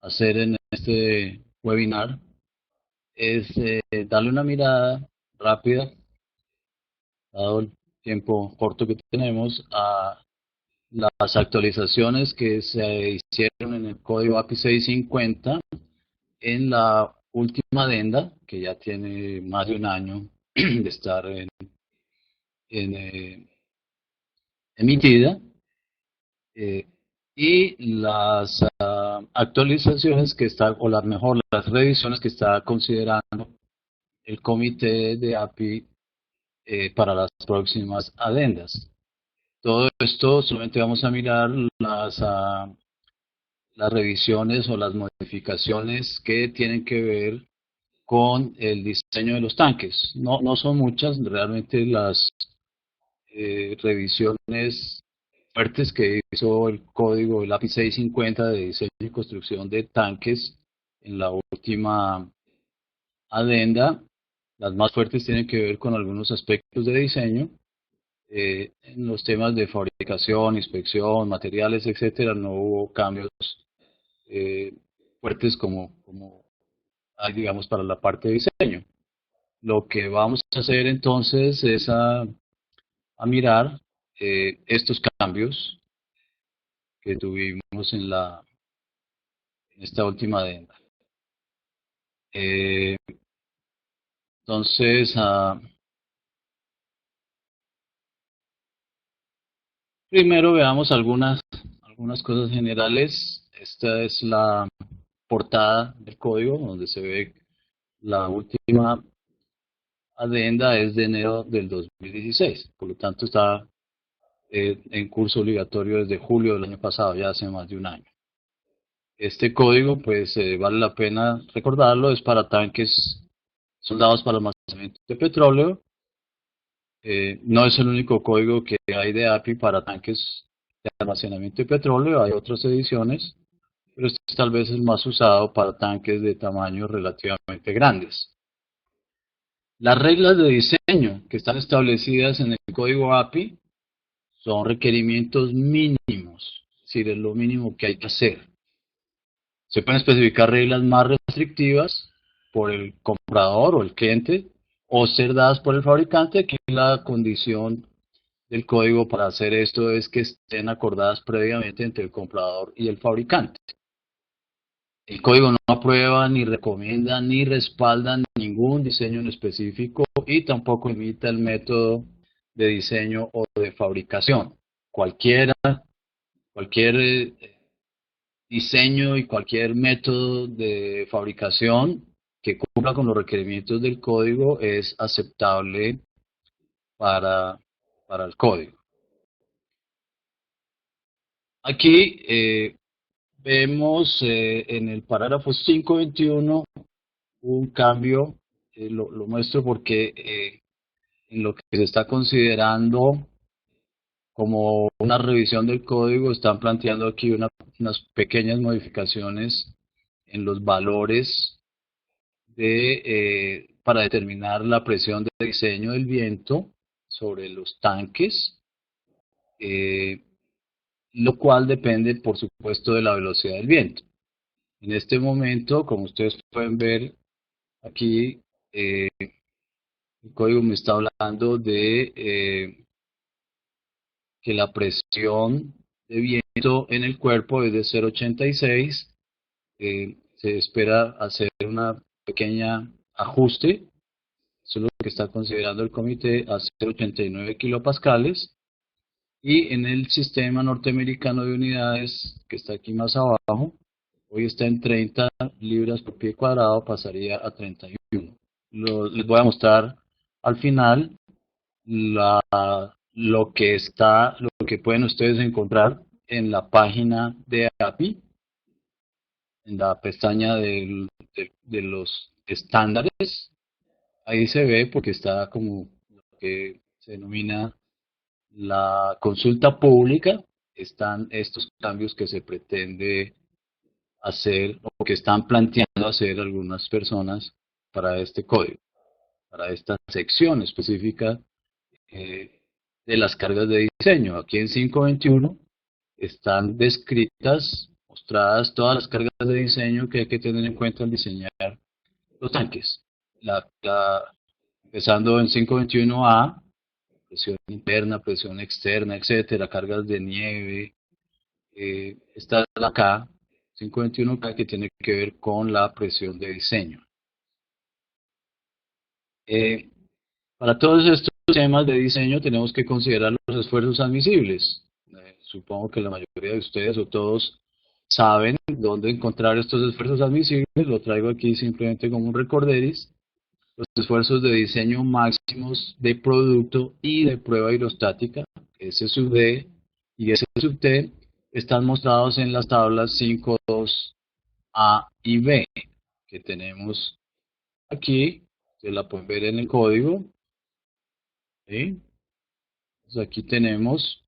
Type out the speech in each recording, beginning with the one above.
hacer en este webinar es darle una mirada rápida, dado el tiempo corto que tenemos, a las actualizaciones que se hicieron en el código API 650 en la última adenda, que ya tiene más de un año de estar en, emitida, eh, y las actualizaciones que está, o las mejor, las revisiones que está considerando el comité de API para las próximas adendas. Todo esto solamente vamos a mirar las revisiones o las modificaciones que tienen que ver con el diseño de los tanques. No son muchas, realmente las revisiones fuertes que hizo el código, el API 650 de diseño y construcción de tanques en la última adenda. Las más fuertes tienen que ver con algunos aspectos de diseño. En los temas de fabricación, inspección, materiales, etcétera, no hubo cambios eh, fuertes como hay, digamos, para la parte de diseño. Lo que vamos a hacer entonces es a mirar estos cambios que tuvimos en esta última adenda. Eh, entonces, primero veamos algunas cosas generales. Esta es la portada del código, donde se ve la última adenda es de enero del 2016, por lo tanto está en curso obligatorio desde julio del año pasado, ya hace más de un año. Este código, pues vale la pena recordarlo, es para tanques soldados para almacenamiento de petróleo. No es el único código que hay de API para tanques de almacenamiento de petróleo, hay otras ediciones, pero este es tal vez el más usado para tanques de tamaños relativamente grandes. Las reglas de diseño que están establecidas en el código API son requerimientos mínimos, es decir, es lo mínimo que hay que hacer. Se pueden especificar reglas más restrictivas por el comprador o el cliente o ser dadas por el fabricante, que la condición del código para hacer esto es que estén acordadas previamente entre el comprador y el fabricante. El código no aprueba, ni recomienda, ni respalda ningún diseño en específico y tampoco imita el método de diseño o de fabricación. Cualquier diseño y cualquier método de fabricación que cumpla con los requerimientos del código es aceptable para, para el código. Aquí vemos en el parágrafo 521 un cambio, lo muestro porque en lo que se está considerando como una revisión del código están planteando aquí unas pequeñas modificaciones en los valores para determinar la presión de diseño del viento sobre los tanques, eh, lo cual depende, por supuesto, de la velocidad del viento. En este momento, como ustedes pueden ver aquí, el código me está hablando de que la presión de viento en el cuerpo es de 0,86. Se espera hacer una pequeña ajuste. Eso es lo que está considerando el comité, a 0,89 kilopascales. Y en el sistema norteamericano de unidades, que está aquí más abajo, hoy está en 30 libras por pie cuadrado, pasaría a 31. Les voy a mostrar al final lo que pueden ustedes encontrar en la página de API, en la pestaña de los estándares. Ahí se ve porque está como lo que se denomina la consulta pública. Están estos cambios que se pretende hacer o que están planteando hacer algunas personas para este código, para esta sección específica de las cargas de diseño. Aquí en 521 están descritas mostradas todas las cargas de diseño que hay que tener en cuenta al diseñar los tanques. Empezando en 521A, presión interna, presión externa, etcétera, cargas de nieve. Está la K, 521K, que tiene que ver con la presión de diseño. Para todos estos temas de diseño tenemos que considerar los esfuerzos admisibles. Supongo que la mayoría de ustedes o todos saben dónde encontrar estos esfuerzos admisibles. Lo traigo aquí simplemente como un recorderis. Los esfuerzos de diseño máximos de producto y de prueba aerostática, S sub D y S sub T, están mostrados en las tablas 5.2a y b que tenemos aquí. Se la pueden ver en el código. ¿Sí? Entonces aquí tenemos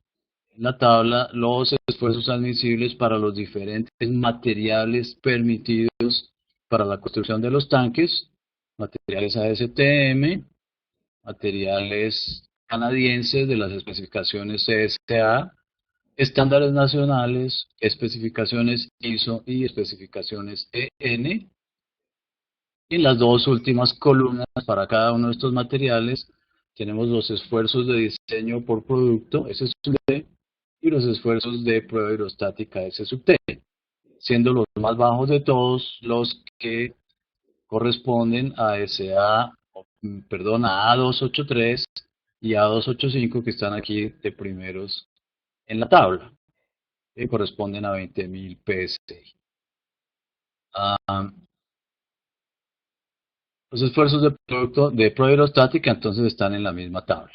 en la tabla los esfuerzos admisibles para los diferentes materiales permitidos para la construcción de los tanques, materiales ASTM, materiales canadienses de las especificaciones CSA, estándares nacionales, especificaciones ISO y especificaciones EN. Y en las dos últimas columnas para cada uno de estos materiales tenemos los esfuerzos de diseño por producto, S sub D, y los esfuerzos de prueba aerostática, S sub T, siendo los más bajos de todos los que corresponden a A283 y A285, que están aquí de primeros en la tabla, que corresponden a 20.000 PSI. Los esfuerzos de producto de prueba aerostática entonces están en la misma tabla.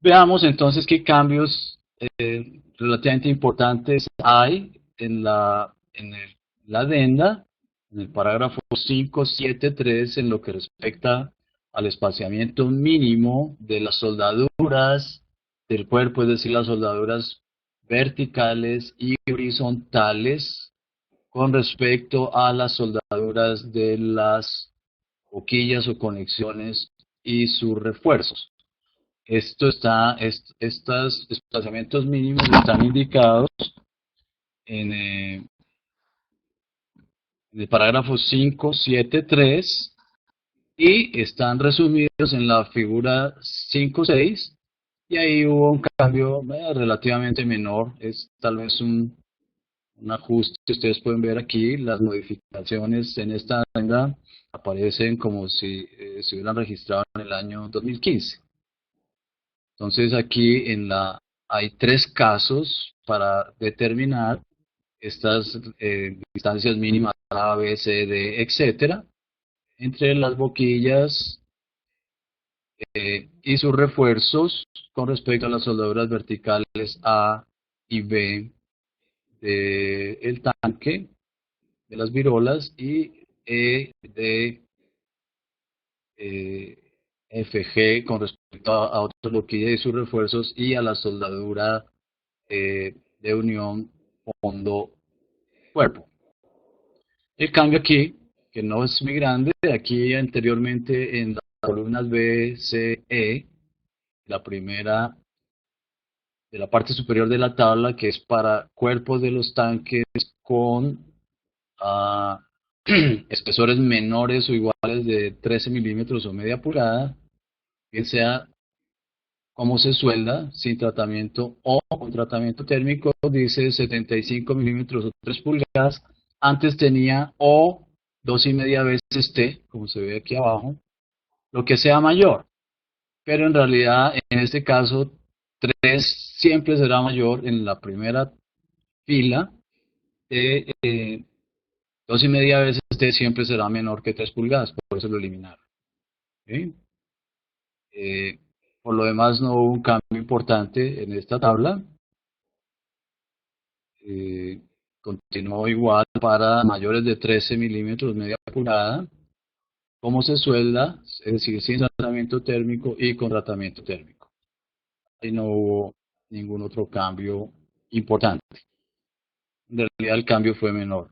Veamos entonces qué cambios relativamente importantes hay en la adenda, en el parágrafo 573, en lo que respecta al espaciamiento mínimo de las soldaduras del cuerpo, es decir, las soldaduras verticales y horizontales con respecto a las soldaduras de las boquillas o conexiones y sus refuerzos. Estos desplazamientos mínimos están indicados en el parágrafo 573 y están resumidos en la figura 5.6, y ahí hubo un cambio relativamente menor. Es tal vez un ajuste. Ustedes pueden ver aquí las modificaciones en esta agenda aparecen como si se hubieran registrado en el año 2015. Entonces aquí hay tres casos para determinar estas distancias mínimas A, B, C, D, etcétera, entre las boquillas y sus refuerzos con respecto a las soldaduras verticales A y B del tanque, de las virolas, y E de FG con respecto a otras boquillas y sus refuerzos, y a la soldadura de unión fondo-cuerpo. El cambio aquí, que no es muy grande, aquí anteriormente en las columnas B, C, E, la primera de la parte superior de la tabla, que es para cuerpos de los tanques con espesores menores o iguales de 13 milímetros o media pulgada, bien sea como se suelda, sin tratamiento o con tratamiento térmico, dice 75 milímetros o 3 pulgadas. Antes tenía o 2,5 veces T, como se ve aquí abajo, lo que sea mayor. Pero en realidad, en este caso, 3 siempre será mayor en la primera fila. 2,5 veces T siempre será menor que 3 pulgadas, por eso lo eliminaron. ¿Sí? Por lo demás, no hubo un cambio importante en esta tabla. Continuó igual para mayores de 13 milímetros media pulgada, como se suelda, es decir, sin tratamiento térmico y con tratamiento térmico. Ahí no hubo ningún otro cambio importante. En realidad el cambio fue menor.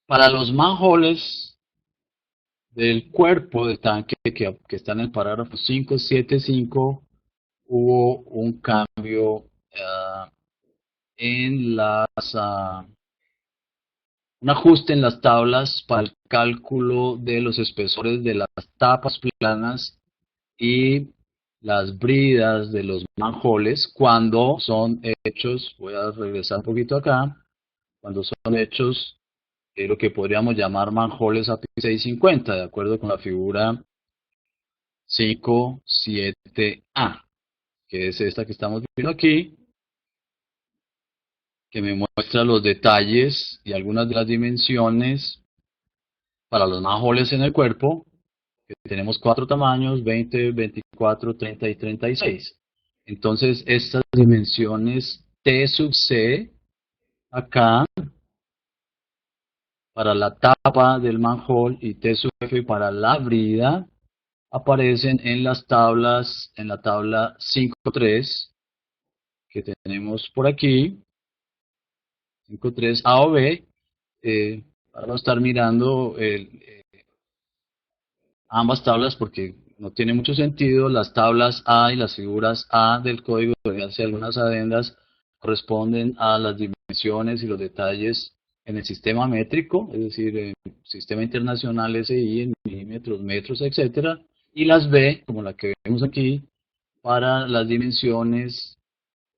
Para los manholes del cuerpo del tanque que está en el parágrafo 575, hubo un cambio ah, en las, ah, un ajuste en las tablas para el cálculo de los espesores de las tapas planas y las bridas de los manjoles cuando son hechos, voy a regresar un poquito acá, cuando son hechos lo que podríamos llamar manjoles API 650, de acuerdo con la figura 5.7a, que es esta que estamos viendo aquí, que me muestra los detalles y algunas de las dimensiones para los manjoles en el cuerpo, que tenemos cuatro tamaños, 20, 24, 30 y 36. Entonces, estas dimensiones T sub C, acá, para la tapa del manhole y T sub F para la brida, aparecen en las tablas, en la tabla 5.3 que tenemos por aquí, 5.3 A o B, para estar mirando ambas tablas porque no tiene mucho sentido. Las tablas A y las figuras A del código, de hace algunas adendas, corresponden a las dimensiones y los detalles en el sistema métrico, es decir, en el sistema internacional SI, en milímetros, metros, etcétera, y las B, como la que vemos aquí, para las dimensiones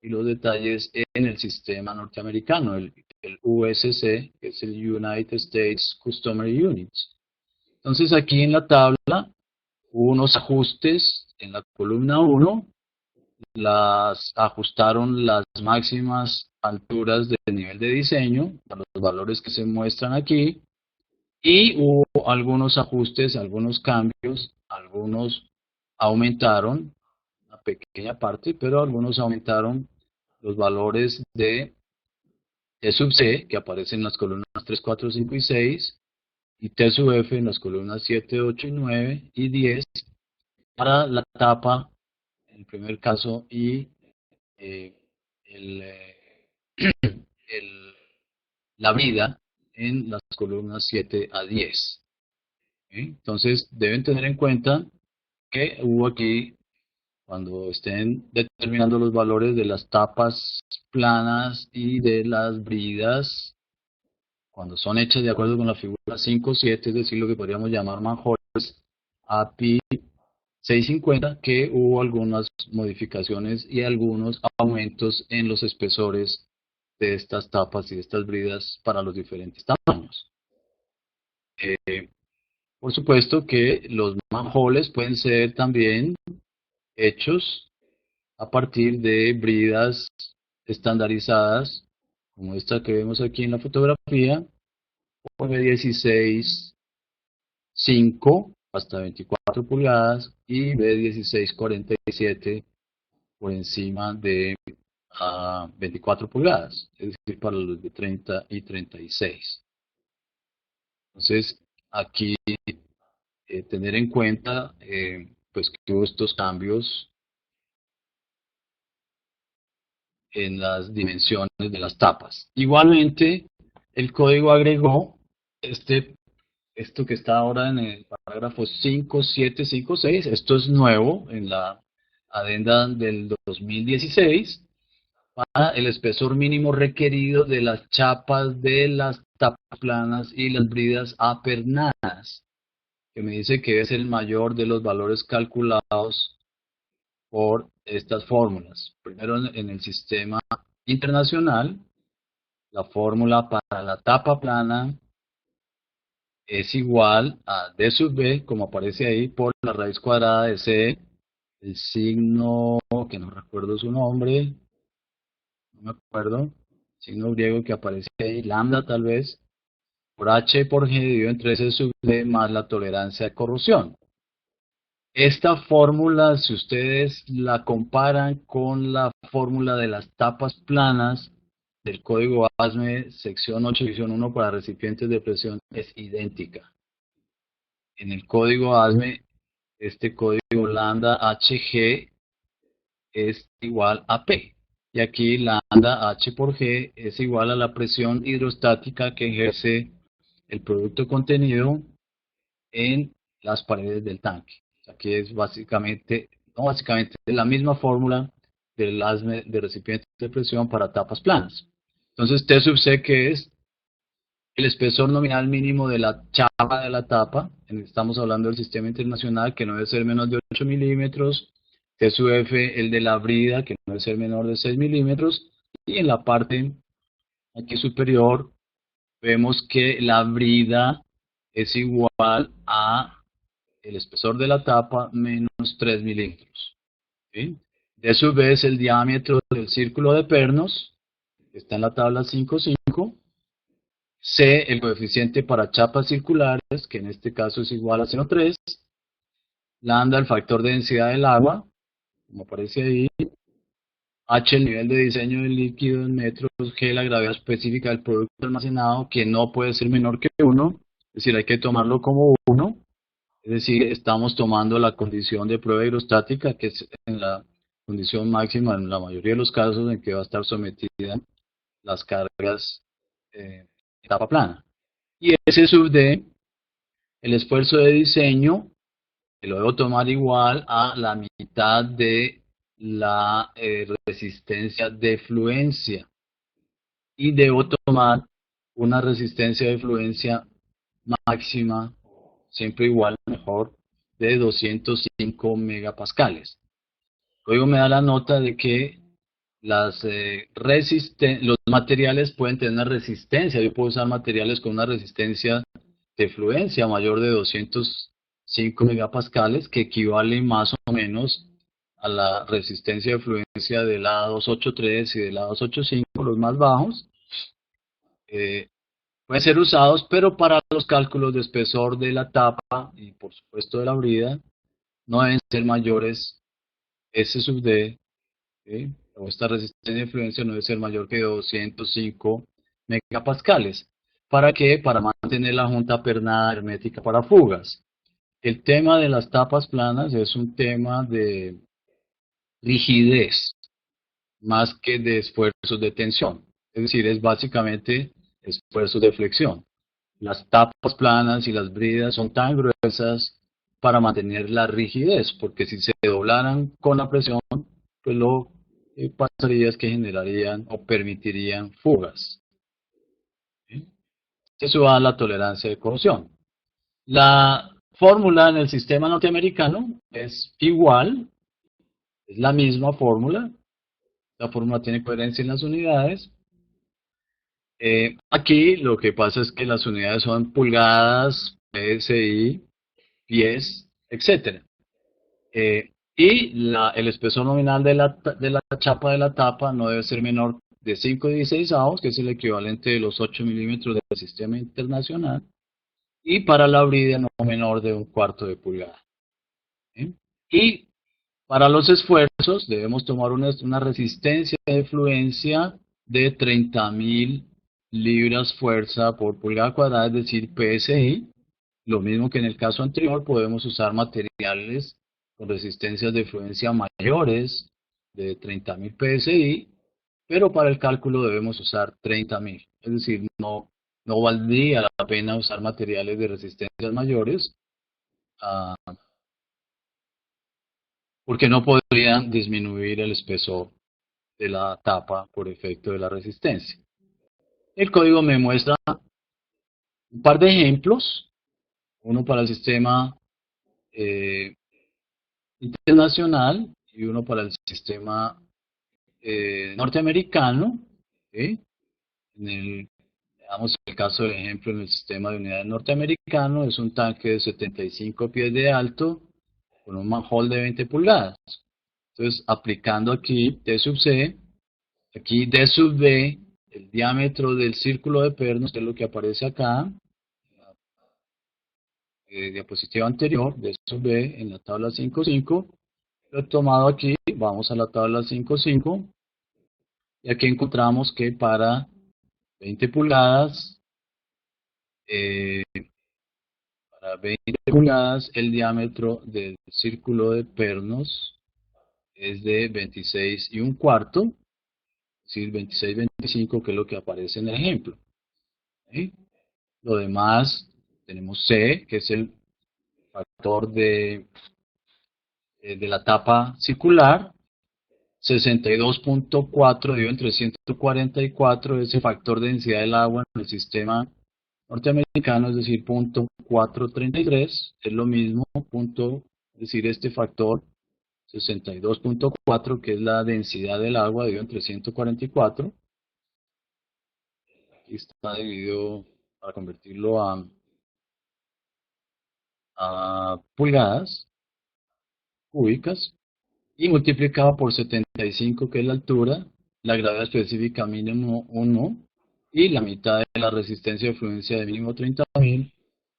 y los detalles en el sistema norteamericano, el USC, que es el United States Customary Units. Entonces aquí en la tabla hubo unos ajustes en la columna 1, las ajustaron las máximas alturas del nivel de diseño, a los valores que se muestran aquí, y hubo algunos ajustes, algunos cambios, algunos aumentaron, una pequeña parte, pero algunos aumentaron los valores de T sub C, que aparecen en las columnas 3, 4, 5 y 6, y T sub F en las columnas 7, 8 y 9 y 10, para la tapa, en el primer caso, y eh, el, eh, el- la vida en las columnas 7 a 10. ¿Sí? Entonces, deben tener en cuenta que hubo aquí, cuando estén determinando los valores de las tapas planas y de las bridas, cuando son hechas de acuerdo con la figura 5.7, es decir, lo que podríamos llamar manholes API 650, que hubo algunas modificaciones y algunos aumentos en los espesores de estas tapas y de estas bridas para los diferentes tamaños. Por supuesto que los manholes pueden ser también hechos a partir de bridas estandarizadas, como esta que vemos aquí en la fotografía, de 16.5 hasta 24 pulgadas y de 16.47 por encima de 24 pulgadas, es decir, para los de 30 y 36. Entonces, aquí tener en cuenta pues que hubo estos cambios en las dimensiones de las tapas. Igualmente, el código agregó esto que está ahora en el parágrafo 5.7.5.6. Esto es nuevo en la adenda del 2016, para el espesor mínimo requerido de las chapas de las tapas planas y las bridas apernadas, que me dice que es el mayor de los valores calculados por estas fórmulas. Primero, en el sistema internacional, la fórmula para la tapa plana es igual a D sub B, como aparece ahí, por la raíz cuadrada de C, el signo, que no recuerdo su nombre, no me acuerdo, signo griego que aparece ahí, lambda tal vez, por H por G dividido entre S sub D más la tolerancia a corrosión. Esta fórmula, si ustedes la comparan con la fórmula de las tapas planas del código ASME sección 8, división 1 para recipientes de presión, es idéntica. En el código ASME, este código lambda HG es igual a P. Y aquí lambda H por G es igual a la presión hidrostática que ejerce el producto contenido en las paredes del tanque. Aquí es básicamente, no básicamente, es la misma fórmula, del hazme de recipiente de presión para tapas planas. Entonces, T sub C, que es el espesor nominal mínimo de la chapa de la tapa, estamos hablando del sistema internacional, que no debe ser menos de 8 milímetros, T sub F, el de la brida, que no debe ser menor de 6 milímetros, y en la parte aquí superior vemos que la brida es igual a el espesor de la tapa menos 3 milímetros. ¿Sí? D sub B es el diámetro del círculo de pernos, que está en la tabla 5.5. C, el coeficiente para chapas circulares, que en este caso es igual a 0.3. Lambda, el factor de densidad del agua, como aparece ahí. H, el nivel de diseño del líquido en metros. G, la gravedad específica del producto almacenado, que no puede ser menor que 1. Es decir, hay que tomarlo como 1. Es decir, estamos tomando la condición de prueba hidrostática, que es en la condición máxima en la mayoría de los casos en que va a estar sometida las cargas etapa plana. Y S sub D, el esfuerzo de diseño, que lo debo tomar igual a la mitad de la resistencia de fluencia. Y debo tomar una resistencia de fluencia máxima, siempre igual, mejor, de 205 megapascales. Luego me da la nota de que los materiales pueden tener una resistencia. Yo puedo usar materiales con una resistencia de fluencia mayor de 205 megapascales, que equivale más o menos a la resistencia de fluencia de la 283 y de la 285, los más bajos. Pueden ser usados, pero para los cálculos de espesor de la tapa y por supuesto de la brida, no deben ser mayores S sub D, ¿sí? O esta resistencia de influencia no debe ser mayor que 205 megapascales. ¿Para qué? Para mantener la junta pernada hermética para fugas. El tema de las tapas planas es un tema de rigidez más que de esfuerzos de tensión. Es decir, es básicamente esfuerzos de flexión. Las tapas planas y las bridas son tan gruesas para mantener la rigidez, porque si se doblaran con la presión, pues lo pasaría es que generarían o permitirían fugas. ¿Sí? Eso va a la tolerancia de corrosión. La fórmula en el sistema norteamericano es igual, es la misma fórmula. La fórmula tiene coherencia en las unidades. Aquí lo que pasa es que las unidades son pulgadas, PSI, pies, etc. El espesor nominal de la chapa de la tapa no debe ser menor de 5/16, que es el equivalente de los 8 milímetros del sistema internacional, y para la brida no menor de 1/4 de pulgada. ¿Sí? Y para los esfuerzos debemos tomar una resistencia de fluencia de 30.000 libras fuerza por pulgada cuadrada, es decir, PSI. Lo mismo que en el caso anterior, podemos usar materiales con resistencias de fluencia mayores de 30.000 PSI, pero para el cálculo debemos usar 30.000. Es decir, no valdría la pena usar materiales de resistencias mayores, ah, porque no podrían disminuir el espesor de la tapa por efecto de la resistencia. El código me muestra un par de ejemplos, uno para el sistema internacional y uno para el sistema norteamericano. ¿Sí? Veamos el caso del ejemplo en el sistema de unidades norteamericano. Es un tanque de 75 pies de alto con un manhole de 20 pulgadas. Entonces, aplicando aquí T sub C, aquí D sub B, el diámetro del círculo de pernos, que es lo que aparece acá, diapositiva anterior, D sub B en la tabla 5.5. Lo he tomado aquí, vamos a la tabla 5.5, y aquí encontramos que para 20 pulgadas, eh, para 20 pulgadas el diámetro del círculo de pernos es de 26 1/4, es decir, 26-25, que es lo que aparece en el ejemplo. ¿Sí? Lo demás, tenemos C, que es el factor de la tapa circular. 62.4 dividido entre 144, ese factor de densidad del agua en el sistema norteamericano, es decir, 0.433, es lo mismo, es decir, este factor 62.4, que es la densidad del agua dividido entre 144, aquí está dividido para convertirlo a pulgadas cúbicas, y multiplicado por 75, que es la altura, la gravedad específica mínimo 1, y la mitad de la resistencia de fluencia de mínimo 30.000,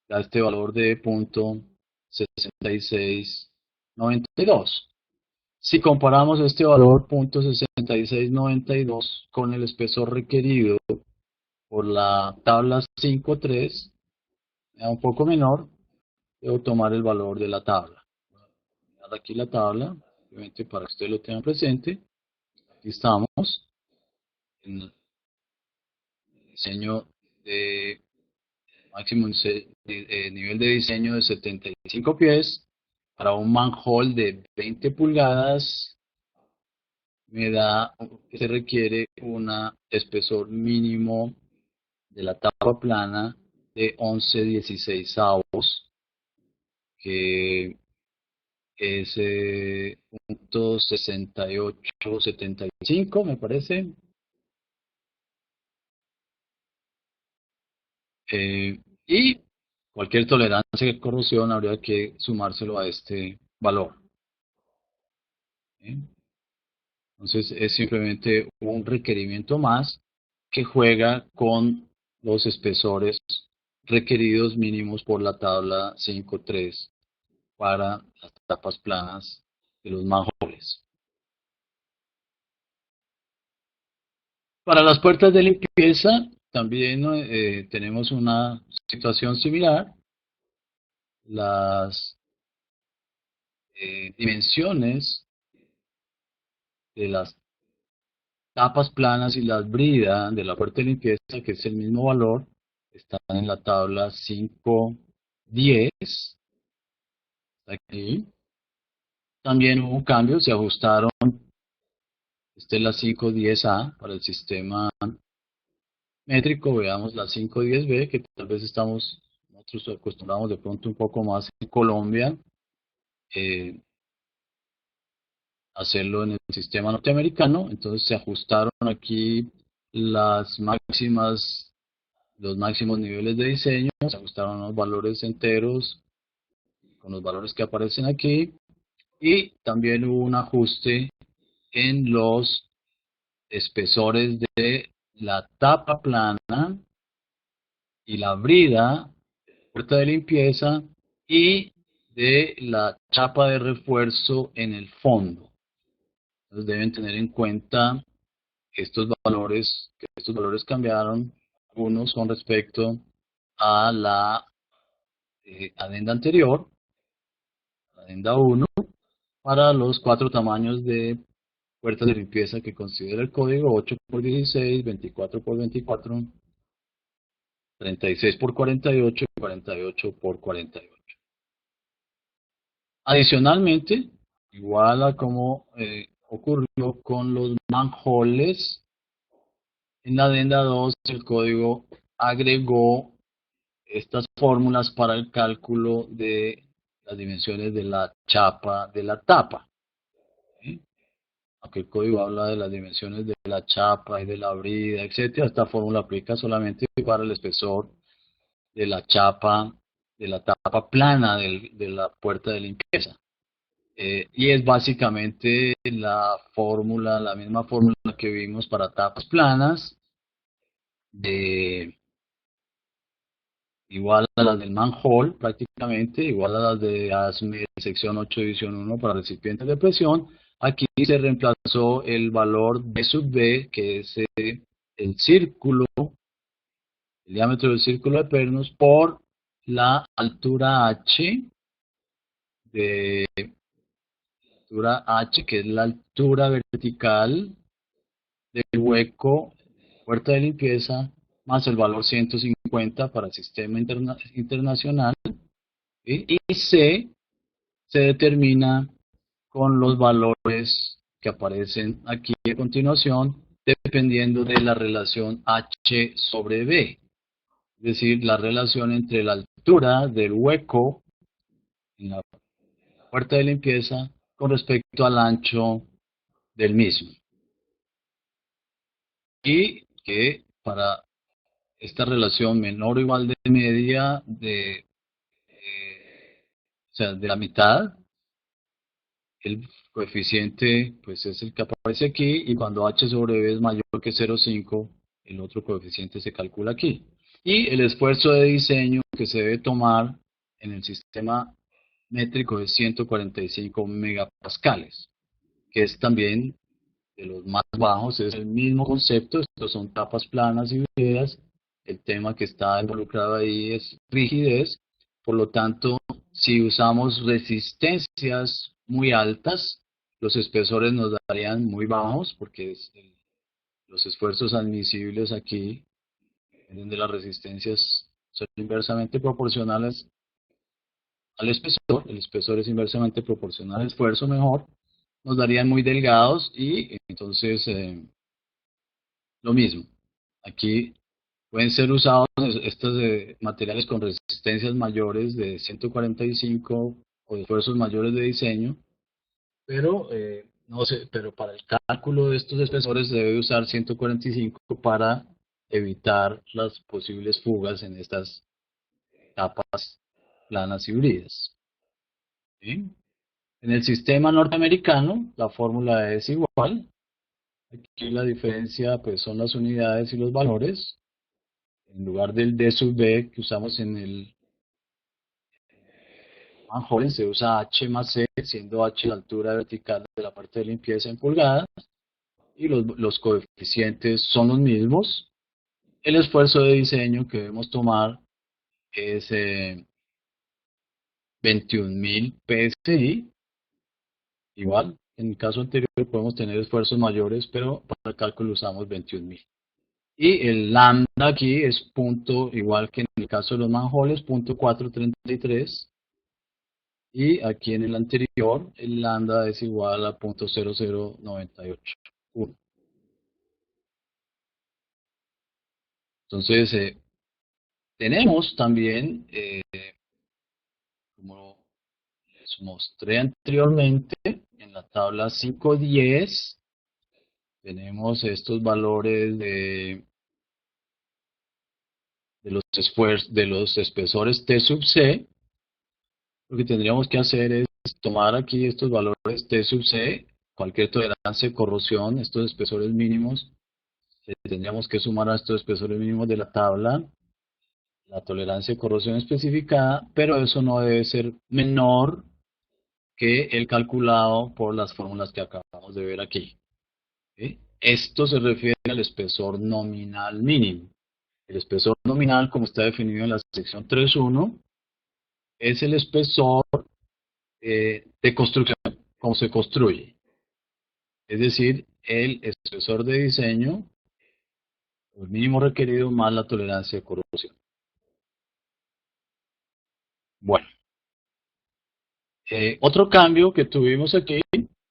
da este valor de 0.6692. Si comparamos este valor 0.6692 con el espesor requerido por la tabla 5.3, un poco menor, debo tomar el valor de la tabla. Aquí la tabla, obviamente para que ustedes lo tengan presente. Aquí estamos en el diseño de máximo nivel de diseño de 75 pies para un manhole de 20 pulgadas. Se requiere un espesor mínimo de la tapa plana de 11/16, que es 0.6875, me parece. Y cualquier tolerancia de corrosión habría que sumárselo a este valor. Entonces es simplemente un requerimiento más que juega con los espesores requeridos mínimos por la tabla 5.3 para las tapas planas de los manholes. Para las puertas de limpieza también tenemos una situación similar. Las dimensiones de las tapas planas y las bridas de la puerta de limpieza, que es el mismo valor, están en la tabla 5.10. Aquí también hubo un cambio, se ajustaron. Esta es la 5.10A para el sistema métrico. Veamos la 5.10B, que tal vez nosotros acostumbramos de pronto un poco más en Colombia, hacerlo en el sistema norteamericano. Entonces se ajustaron aquí los máximos niveles de diseño, se ajustaron los valores enteros con los valores que aparecen aquí, y también hubo un ajuste en los espesores de la tapa plana y la brida, puerta de limpieza, y de la chapa de refuerzo en el fondo. Entonces deben tener en cuenta que estos valores cambiaron, algunos con respecto a la adenda anterior, la adenda 1, para los 4 tamaños de puertas de limpieza que considera el código: 8x16, 24x24, 36x48 y 48x48. Adicionalmente, igual a como ocurrió con los manholes, en la adenda 2 el código agregó estas fórmulas para el cálculo de las dimensiones de la chapa de la tapa. ¿Sí? Aunque el código habla de las dimensiones de la chapa y de la brida, etcétera, esta fórmula aplica solamente para el espesor de la chapa, de la tapa plana de la puerta de limpieza. Y es básicamente la misma fórmula que vimos para tapas planas, igual a las del manhole, prácticamente, igual a las de ASME sección 8 división 1 para recipientes de presión. Aquí se reemplazó el valor B sub B, que es el círculo, el diámetro del círculo de pernos, por la altura H, que es la altura vertical del hueco puerta de limpieza, más el valor 150 para el sistema internacional. Y C se determina con los valores que aparecen aquí a continuación, dependiendo de la relación H sobre B. Es decir, la relación entre la altura del hueco en la puerta de limpieza con respecto al ancho del mismo. Y que para esta relación menor o igual de media o sea, de la mitad, el coeficiente pues es el que aparece aquí, y cuando h sobre b es mayor que 0,5, el otro coeficiente se calcula aquí. Y el esfuerzo de diseño que se debe tomar en el sistema métrico es 145 megapascales, que es también de los más bajos. Es el mismo concepto. Estos son tapas planas y híbridas. El tema que está involucrado ahí es rigidez. Por lo tanto, si usamos resistencias muy altas, los espesores nos darían muy bajos, porque los esfuerzos admisibles aquí, de las resistencias, son inversamente proporcionales al espesor. El espesor es inversamente proporcional al esfuerzo, mejor. Nos darían muy delgados, y entonces lo mismo. Aquí pueden ser usados estos materiales con resistencias mayores de 145 o de esfuerzos mayores de diseño, pero no sé, pero para el cálculo de estos espesores se debe usar 145 para evitar las posibles fugas en estas capas planas y híbridas. ¿Sí? En el sistema norteamericano la fórmula es igual. Aquí la diferencia pues son las unidades y los valores. En lugar del D sub B que usamos en el manhole, se usa H más C, siendo H la altura vertical de la parte de limpieza en pulgadas, y los coeficientes son los mismos. El esfuerzo de diseño que debemos tomar es 21.000 PSI. Igual, en el caso anterior podemos tener esfuerzos mayores, pero para el cálculo usamos 21.000. Y el lambda aquí es punto, igual que en el caso de los manholes, 0.433. Y aquí en el anterior, el lambda es igual a 0.0098. Entonces, tenemos también, como les mostré anteriormente, en la tabla 5.10, tenemos estos valores de los espesores T sub C. Lo que tendríamos que hacer es tomar aquí estos valores T sub C, cualquier tolerancia de corrosión, estos espesores mínimos, tendríamos que sumar a estos espesores mínimos de la tabla la tolerancia de corrosión especificada, pero eso no debe ser menor que el calculado por las fórmulas que acabamos de ver aquí. ¿Sí? Esto se refiere al espesor nominal mínimo. El espesor nominal, como está definido en la sección 3.1, es el espesor de construcción, como se construye. Es decir, el espesor de diseño, el mínimo requerido más la tolerancia de corrosión. Bueno, otro cambio que tuvimos aquí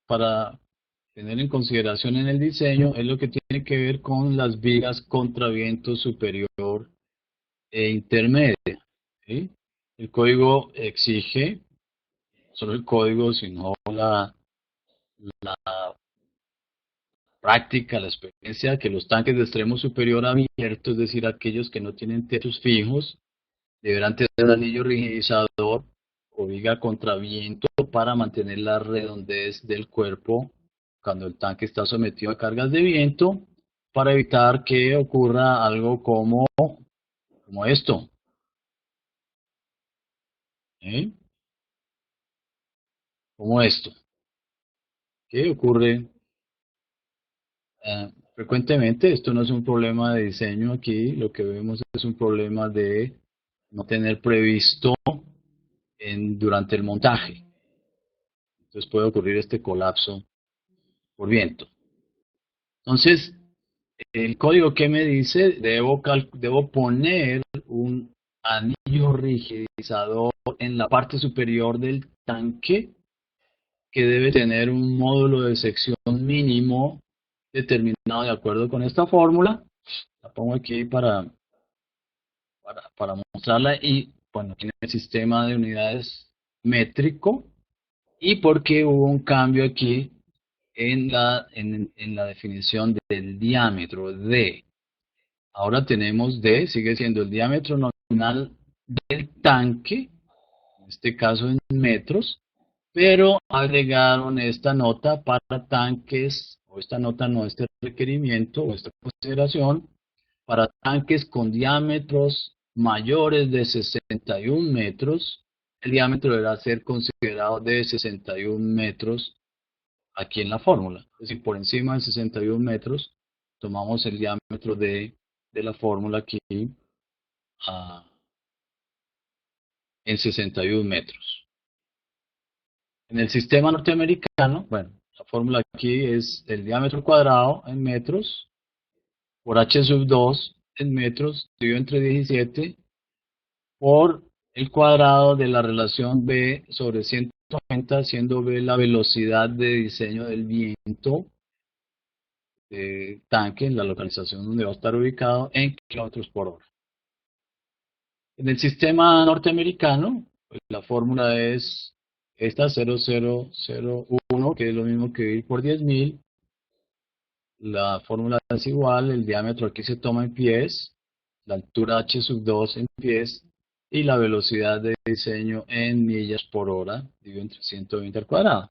para tener en consideración en el diseño es lo que tiene que ver con las vigas contra viento superior e intermedia. ¿Sí? El código exige, no solo el código, sino la práctica, la experiencia, que los tanques de extremo superior abierto, es decir, aquellos que no tienen techos fijos, deberán tener un anillo rigidizador o viga contra viento para mantener la redondez del cuerpo cuando el tanque está sometido a cargas de viento, para evitar que ocurra algo como esto. ¿Eh? Como esto. ¿Qué ocurre? Frecuentemente esto no es un problema de diseño aquí, lo que vemos es un problema de no tener previsto durante el montaje. Entonces puede ocurrir este colapso por viento. Entonces, el código que me dice, debo poner un anillo rigidizador en la parte superior del tanque que debe tener un módulo de sección mínimo determinado de acuerdo con esta fórmula. La pongo aquí para mostrarla y bueno, aquí en el sistema de unidades métrico y porque hubo un cambio aquí en la definición del diámetro D. Ahora tenemos D, sigue siendo el diámetro nominal del tanque, en este caso en metros, pero agregaron esta nota para tanques, o esta nota no, este requerimiento o esta consideración, para tanques con diámetros mayores de 61 metros, el diámetro deberá ser considerado de 61 metros aquí en la fórmula. Es decir, por encima de 61 metros, tomamos el diámetro de la fórmula aquí en 61 metros. En el sistema norteamericano, bueno, la fórmula aquí es el diámetro cuadrado en metros por h sub 2 en metros dividido entre 17 por el cuadrado de la relación B sobre 190, siendo B la velocidad de diseño del viento de tanque en la localización donde va a estar ubicado en kilómetros por hora. En el sistema norteamericano, pues, la fórmula es esta 0001, que es lo mismo que dividir por 10.000. La fórmula es igual, el diámetro aquí se toma en pies, la altura h sub 2 en pies y la velocidad de diseño en millas por hora, dividido entre 120 al cuadrado.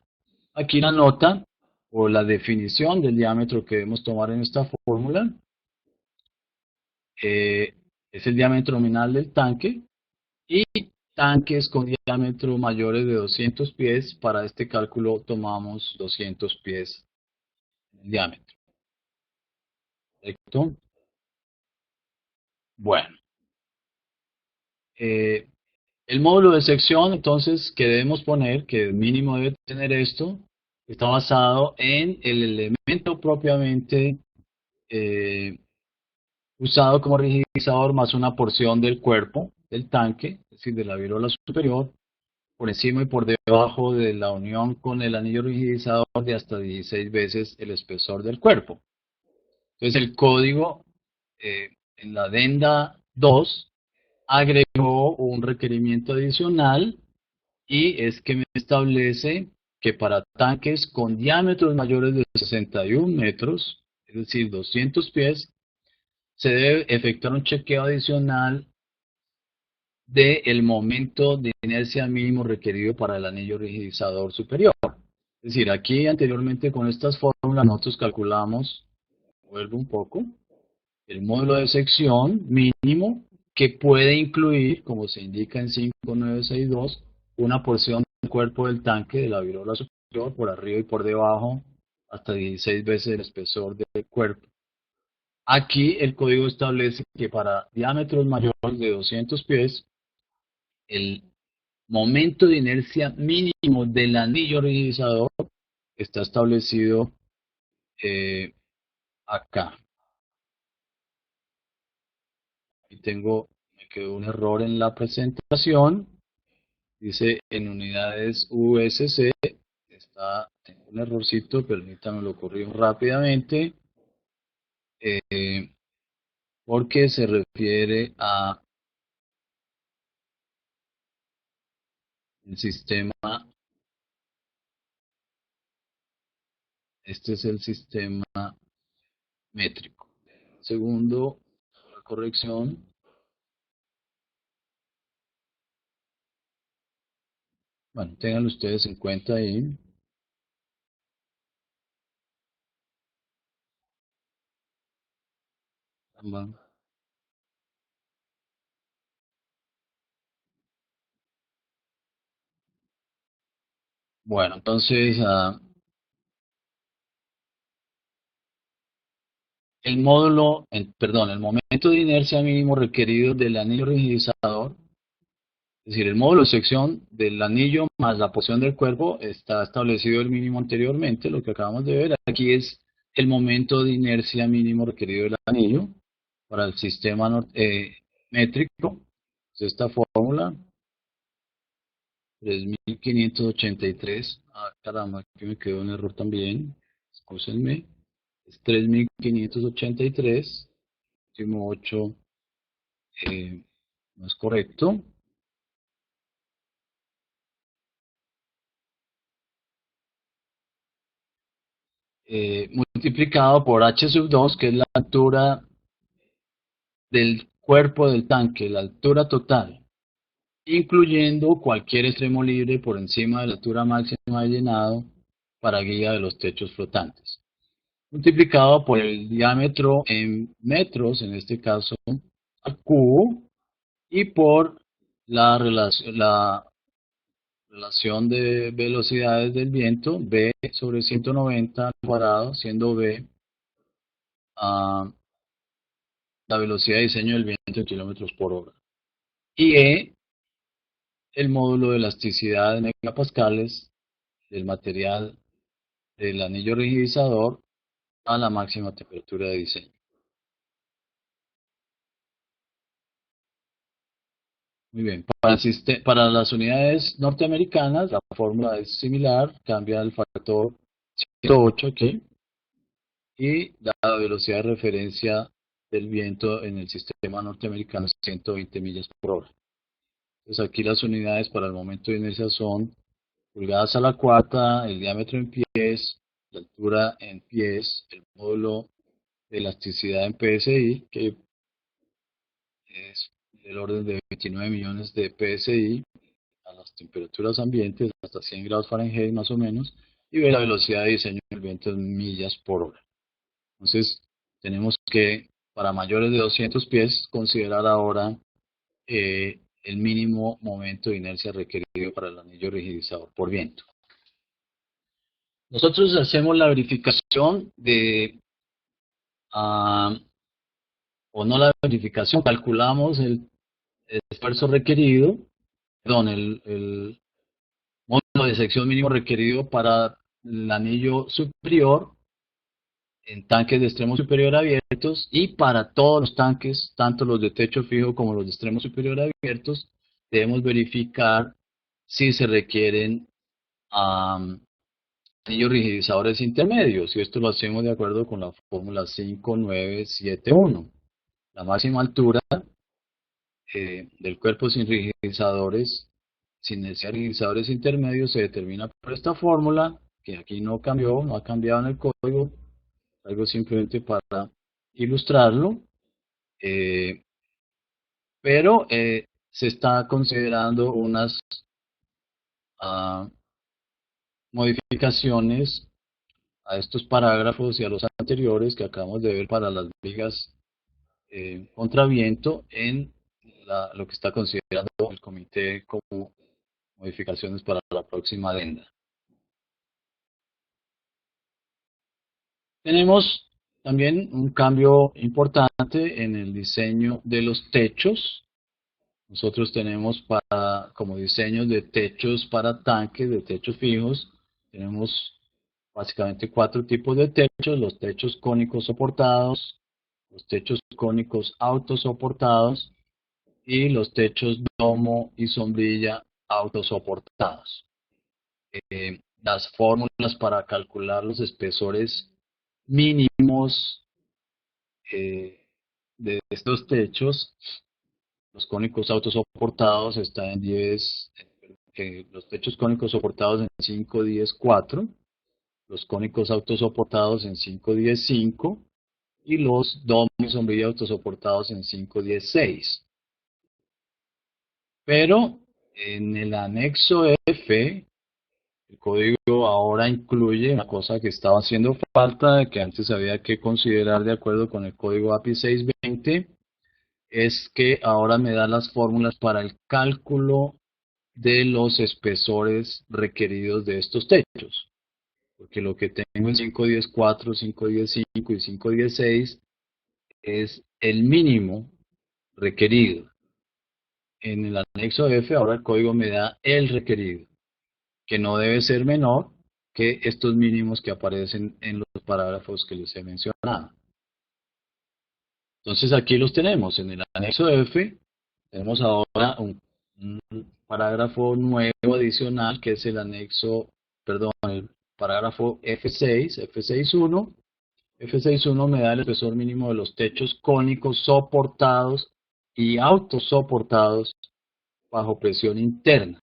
Aquí la nota o la definición del diámetro que debemos tomar en esta fórmula es el diámetro nominal del tanque y tanques con diámetro mayores de 200 pies. Para este cálculo tomamos 200 pies en diámetro. ¿Correcto? Bueno. El módulo de sección, entonces, que debemos poner, que mínimo debe tener esto, está basado en el elemento propiamente usado como rigidizador más una porción del cuerpo del tanque, es decir, de la virola superior, por encima y por debajo de la unión con el anillo rigidizador de hasta 16 veces el espesor del cuerpo. Entonces el código en la adenda 2 agregó un requerimiento adicional y es que me establece que para tanques con diámetros mayores de 61 metros, es decir, 200 pies, se debe efectuar un chequeo adicional del momento de inercia mínimo requerido para el anillo rigidizador superior. Es decir, aquí anteriormente con estas fórmulas nosotros calculamos, vuelvo un poco, el módulo de sección mínimo que puede incluir, como se indica en 5962, una porción del cuerpo del tanque de la virola superior por arriba y por debajo hasta 16 veces el espesor del cuerpo. Aquí el código establece que para diámetros mayores de 200 pies, el momento de inercia mínimo del anillo rigidizador está establecido acá. Aquí me quedó un error en la presentación. Dice en unidades USC, tengo un errorcito, permítanme lo corrijo rápidamente, porque se refiere a el sistema, este es el sistema métrico. Segundo, la corrección. Bueno, tengan ustedes en cuenta ahí. Bueno, entonces el el momento de inercia mínimo requerido del anillo rigidizador, es decir, el módulo de sección del anillo más la porción del cuerpo está establecido el mínimo anteriormente, lo que acabamos de ver. Aquí es el momento de inercia mínimo requerido del anillo para el sistema métrico. Es esta fórmula 3.583. Ah, caramba, aquí me quedó un error también. Excúsenme. Es 3.583. Último 8 no es correcto. Multiplicado por h sub 2, que es la altura del cuerpo del tanque, la altura total, incluyendo cualquier extremo libre por encima de la altura máxima de llenado para guía de los techos flotantes, multiplicado por el diámetro en metros, en este caso al cubo, y por la relación de velocidades del viento, V sobre 190 al cuadrado, siendo V la velocidad de diseño del viento en kilómetros por hora. Y E, el módulo de elasticidad en megapascales del material del anillo rigidizador a la máxima temperatura de diseño. Muy bien, para las unidades norteamericanas la fórmula es similar, cambia el factor 108 aquí y la velocidad de referencia del viento en el sistema norteamericano es 120 millas por hora. Entonces aquí las unidades para el momento de inercia son pulgadas a la cuarta, el diámetro en pies, la altura en pies, el módulo de elasticidad en PSI, que es del orden de 29 millones de PSI a las temperaturas ambientes, hasta 100 grados Fahrenheit más o menos, y ve la velocidad de diseño del viento en millas por hora. Entonces, tenemos que, para mayores de 200 pies, considerar ahora el mínimo momento de inercia requerido para el anillo rigidizador por viento. Nosotros hacemos la verificación de, o no la verificación, calculamos el esfuerzo requerido, perdón, el módulo de sección mínimo requerido para el anillo superior en tanques de extremo superior abiertos y para todos los tanques, tanto los de techo fijo como los de extremo superior abiertos, debemos verificar si se requieren anillos rigidizadores intermedios, y esto lo hacemos de acuerdo con la fórmula 5971. La máxima altura del cuerpo sin rigidizadores, sin necesidad de rigidizadores intermedios, se determina por esta fórmula, que aquí no cambió, no ha cambiado en el código, algo simplemente para ilustrarlo, eh, pero se está considerando unas ah, modificaciones a estos parágrafos y a los anteriores que acabamos de ver para las vigas contra viento en lo que está considerando el comité como modificaciones para la próxima adenda. Tenemos también un cambio importante en el diseño de los techos. Nosotros tenemos como diseños de techos para tanques, de techos fijos, tenemos básicamente 4 tipos de techos: los techos cónicos soportados, los techos cónicos autosoportados y los techos domo y sombrilla autosoportados. Las fórmulas para calcular los espesores mínimos de estos techos, los cónicos autosoportados están en 10, los techos cónicos soportados en 5, 10, 4, los cónicos autosoportados en 5, 10, 5 y los domo y sombrilla autosoportados en 5, 10, 6. Pero en el anexo F, el código ahora incluye una cosa que estaba haciendo falta, que antes había que considerar de acuerdo con el código API 620, es que ahora me da las fórmulas para el cálculo de los espesores requeridos de estos techos. Porque lo que tengo en 5.10.4, 5.10.5 y 5.10.6 es el mínimo requerido. En el anexo F ahora el código me da el requerido, que no debe ser menor que estos mínimos que aparecen en los parágrafos que les he mencionado. Entonces aquí los tenemos, en el anexo F tenemos ahora un parágrafo nuevo adicional que es el anexo, perdón, el parágrafo F6, F6.1. F6.1 me da el espesor mínimo de los techos cónicos soportados y autosoportados bajo presión interna,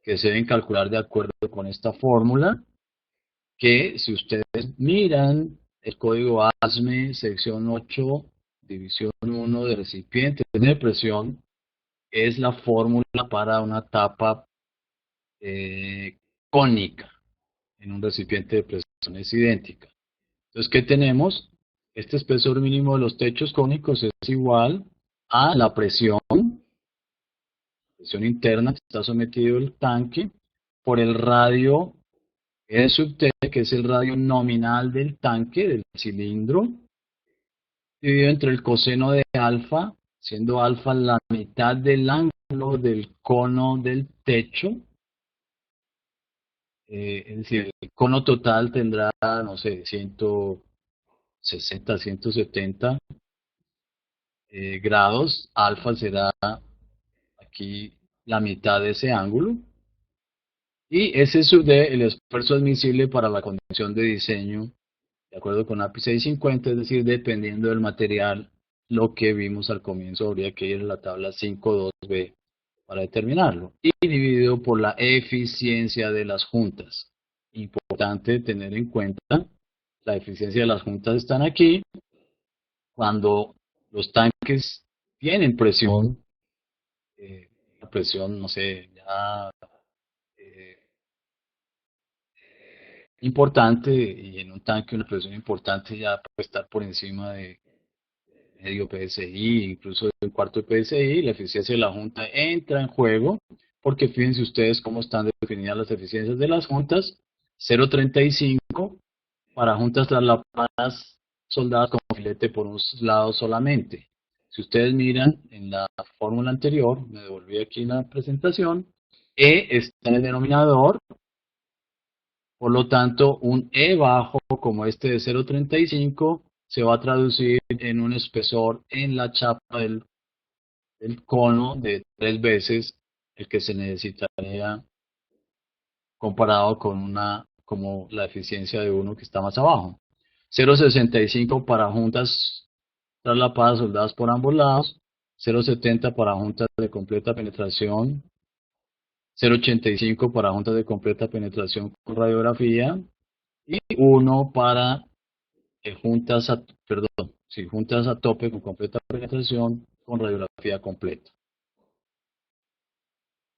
que se deben calcular de acuerdo con esta fórmula, que si ustedes miran el código ASME, sección 8, división 1 de recipientes de presión, es la fórmula para una tapa cónica en un recipiente de presión es idéntica. Entonces, ¿qué tenemos? Este espesor mínimo de los techos cónicos es igual a la presión interna que está sometido el tanque por el radio E sub T, que es el radio nominal del tanque, del cilindro, dividido entre el coseno de alfa, siendo alfa la mitad del ángulo del cono del techo. Es decir, el cono total tendrá, no sé, 160, 170 grados. Alfa será aquí la mitad de ese ángulo. Y S sub D, el esfuerzo admisible para la condición de diseño, de acuerdo con API 650, es decir, dependiendo del material, lo que vimos al comienzo, habría que ir a la tabla 5.2b para determinarlo. Y dividido por la eficiencia de las juntas. Importante tener en cuenta, la eficiencia de las juntas están aquí. Cuando los tanques tienen presión, presión, no sé, ya eh, importante, y en un tanque una presión importante ya puede estar por encima de medio PSI, incluso de un cuarto de PSI, la eficiencia de la junta entra en juego, porque fíjense ustedes cómo están definidas las eficiencias de las juntas. 0.35 para juntas traslapadas soldadas con filete por un lado solamente. Si ustedes miran en la fórmula anterior, me devolví aquí en la presentación, E está en el denominador, por lo tanto un E bajo como este de 0.35 se va a traducir en un espesor en la chapa del cono de 3 veces el que se necesitaría comparado con como la eficiencia de uno que está más abajo. 0.65 para juntas traslapadas soldadas por ambos lados, 0.70 para juntas de completa penetración, 0.85 para juntas de completa penetración con radiografía y 1 para juntas a tope con completa penetración con radiografía completa.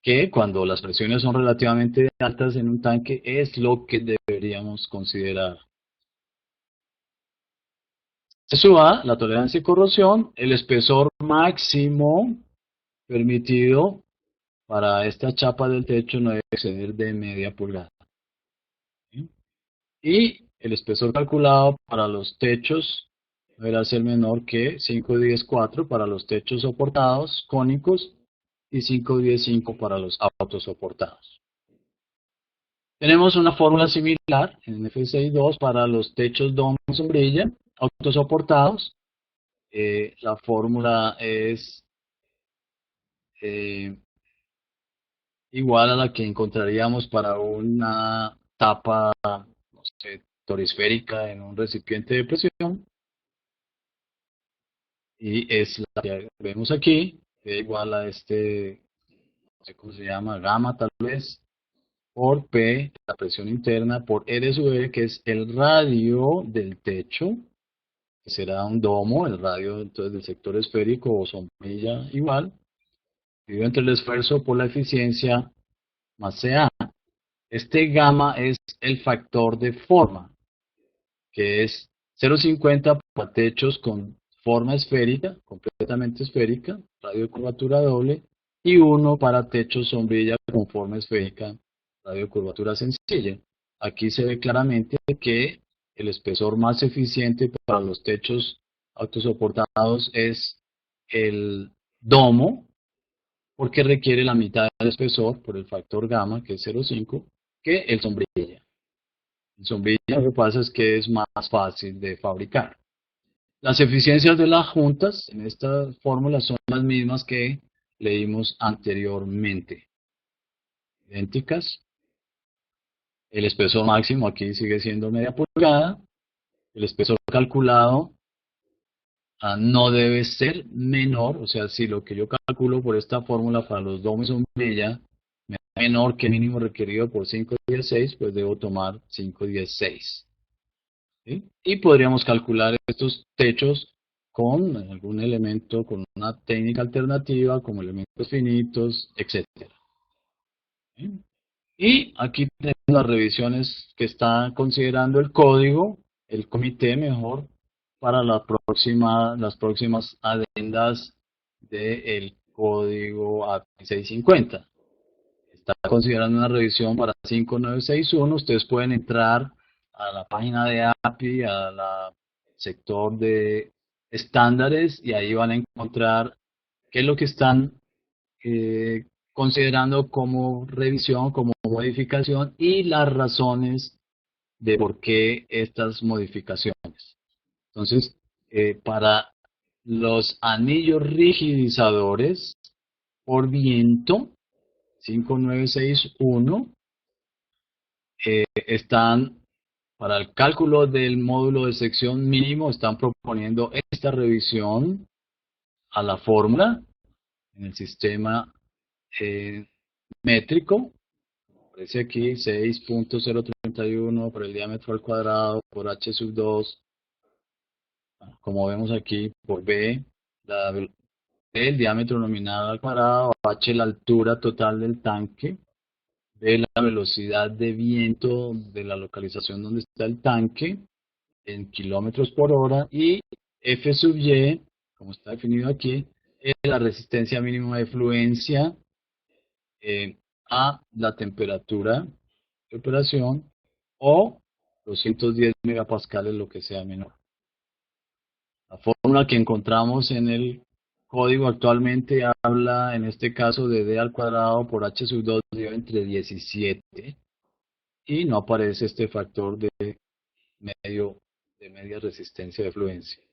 Que cuando las presiones son relativamente altas en un tanque es lo que deberíamos considerar. Eso va, la tolerancia y corrosión, el espesor máximo permitido para esta chapa del techo no debe exceder de media pulgada. ¿Sí? Y el espesor calculado para los techos deberá ser menor que 5.10.4 para los techos soportados cónicos y 5.10.5 para los autosoportados. Tenemos una fórmula similar en F62 para los techos domo sombrilla autosoportados. La fórmula es igual a la que encontraríamos para una tapa, no sé, torisférica en un recipiente de presión. Y es la que vemos aquí, que es igual a este, no sé cómo se llama, gamma tal vez, por P, la presión interna, por R sub E, que es el radio del techo, que será un domo, el radio entonces del sector esférico o sombrilla igual, dividido entre el esfuerzo por la eficiencia más CA. Este gamma es el factor de forma, que es 0.50 para techos con forma esférica, completamente esférica, radio de curvatura doble, y 1 para techos sombrilla con forma esférica, radio de curvatura sencilla. Aquí se ve claramente que el espesor más eficiente para los techos autosoportados es el domo, porque requiere la mitad del espesor por el factor gamma, que es 0.5, que el sombrilla. El sombrilla lo que pasa es que es más fácil de fabricar. Las eficiencias de las juntas en esta fórmula son las mismas que leímos anteriormente. Idénticas. El espesor máximo aquí sigue siendo media pulgada. El espesor calculado no debe ser menor, o sea, si lo que yo calculo por esta fórmula para los domes sombrilla es menor que el mínimo requerido por 516, pues debo tomar 516. ¿Sí? Y podríamos calcular estos techos con algún elemento, con una técnica alternativa, como elementos finitos, etcétera. ¿Sí? Y aquí tenemos las revisiones que está considerando el código, el comité mejor, para las próximas adendas del código API 650. Está considerando una revisión para 5961. Ustedes pueden entrar a la página de API, al sector de estándares, y ahí van a encontrar qué es lo que están eh, considerando como revisión, como modificación y las razones de por qué estas modificaciones. Entonces, para los anillos rigidizadores por viento 5961 están para el cálculo del módulo de sección mínimo, están proponiendo esta revisión a la fórmula en el sistema métrico. Aparece aquí 6.031 por el diámetro al cuadrado por h sub 2, como vemos aquí, por b, el diámetro nominal al cuadrado, h la altura total del tanque, b la velocidad de viento de la localización donde está el tanque en kilómetros por hora, y f sub y, como está definido aquí, es la resistencia mínima de fluencia a la temperatura de operación, o 210 megapascales, lo que sea menor. La fórmula que encontramos en el código actualmente habla, en este caso, de d al cuadrado por h sub 2 dio entre 17, y no aparece este factor medio, de media resistencia de fluencia.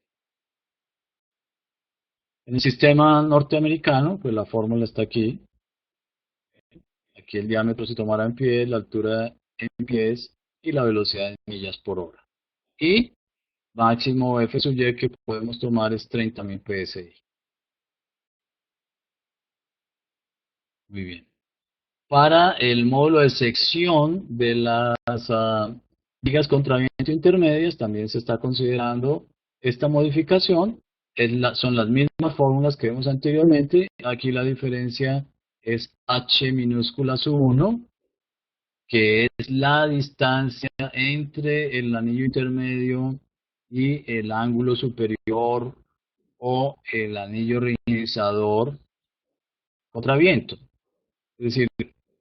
En el sistema norteamericano, pues la fórmula está aquí. Aquí el diámetro se tomará en pies, la altura en pies y la velocidad en millas por hora. Y máximo F sub y que podemos tomar es 30.000 psi. Muy bien. Para el módulo de sección de las vigas contra viento intermedias también se está considerando esta modificación. Son las mismas fórmulas que vimos anteriormente. Aquí la diferencia es h minúscula sub 1, que es la distancia entre el anillo intermedio y el ángulo superior o el anillo rigidizador contra viento. Es decir,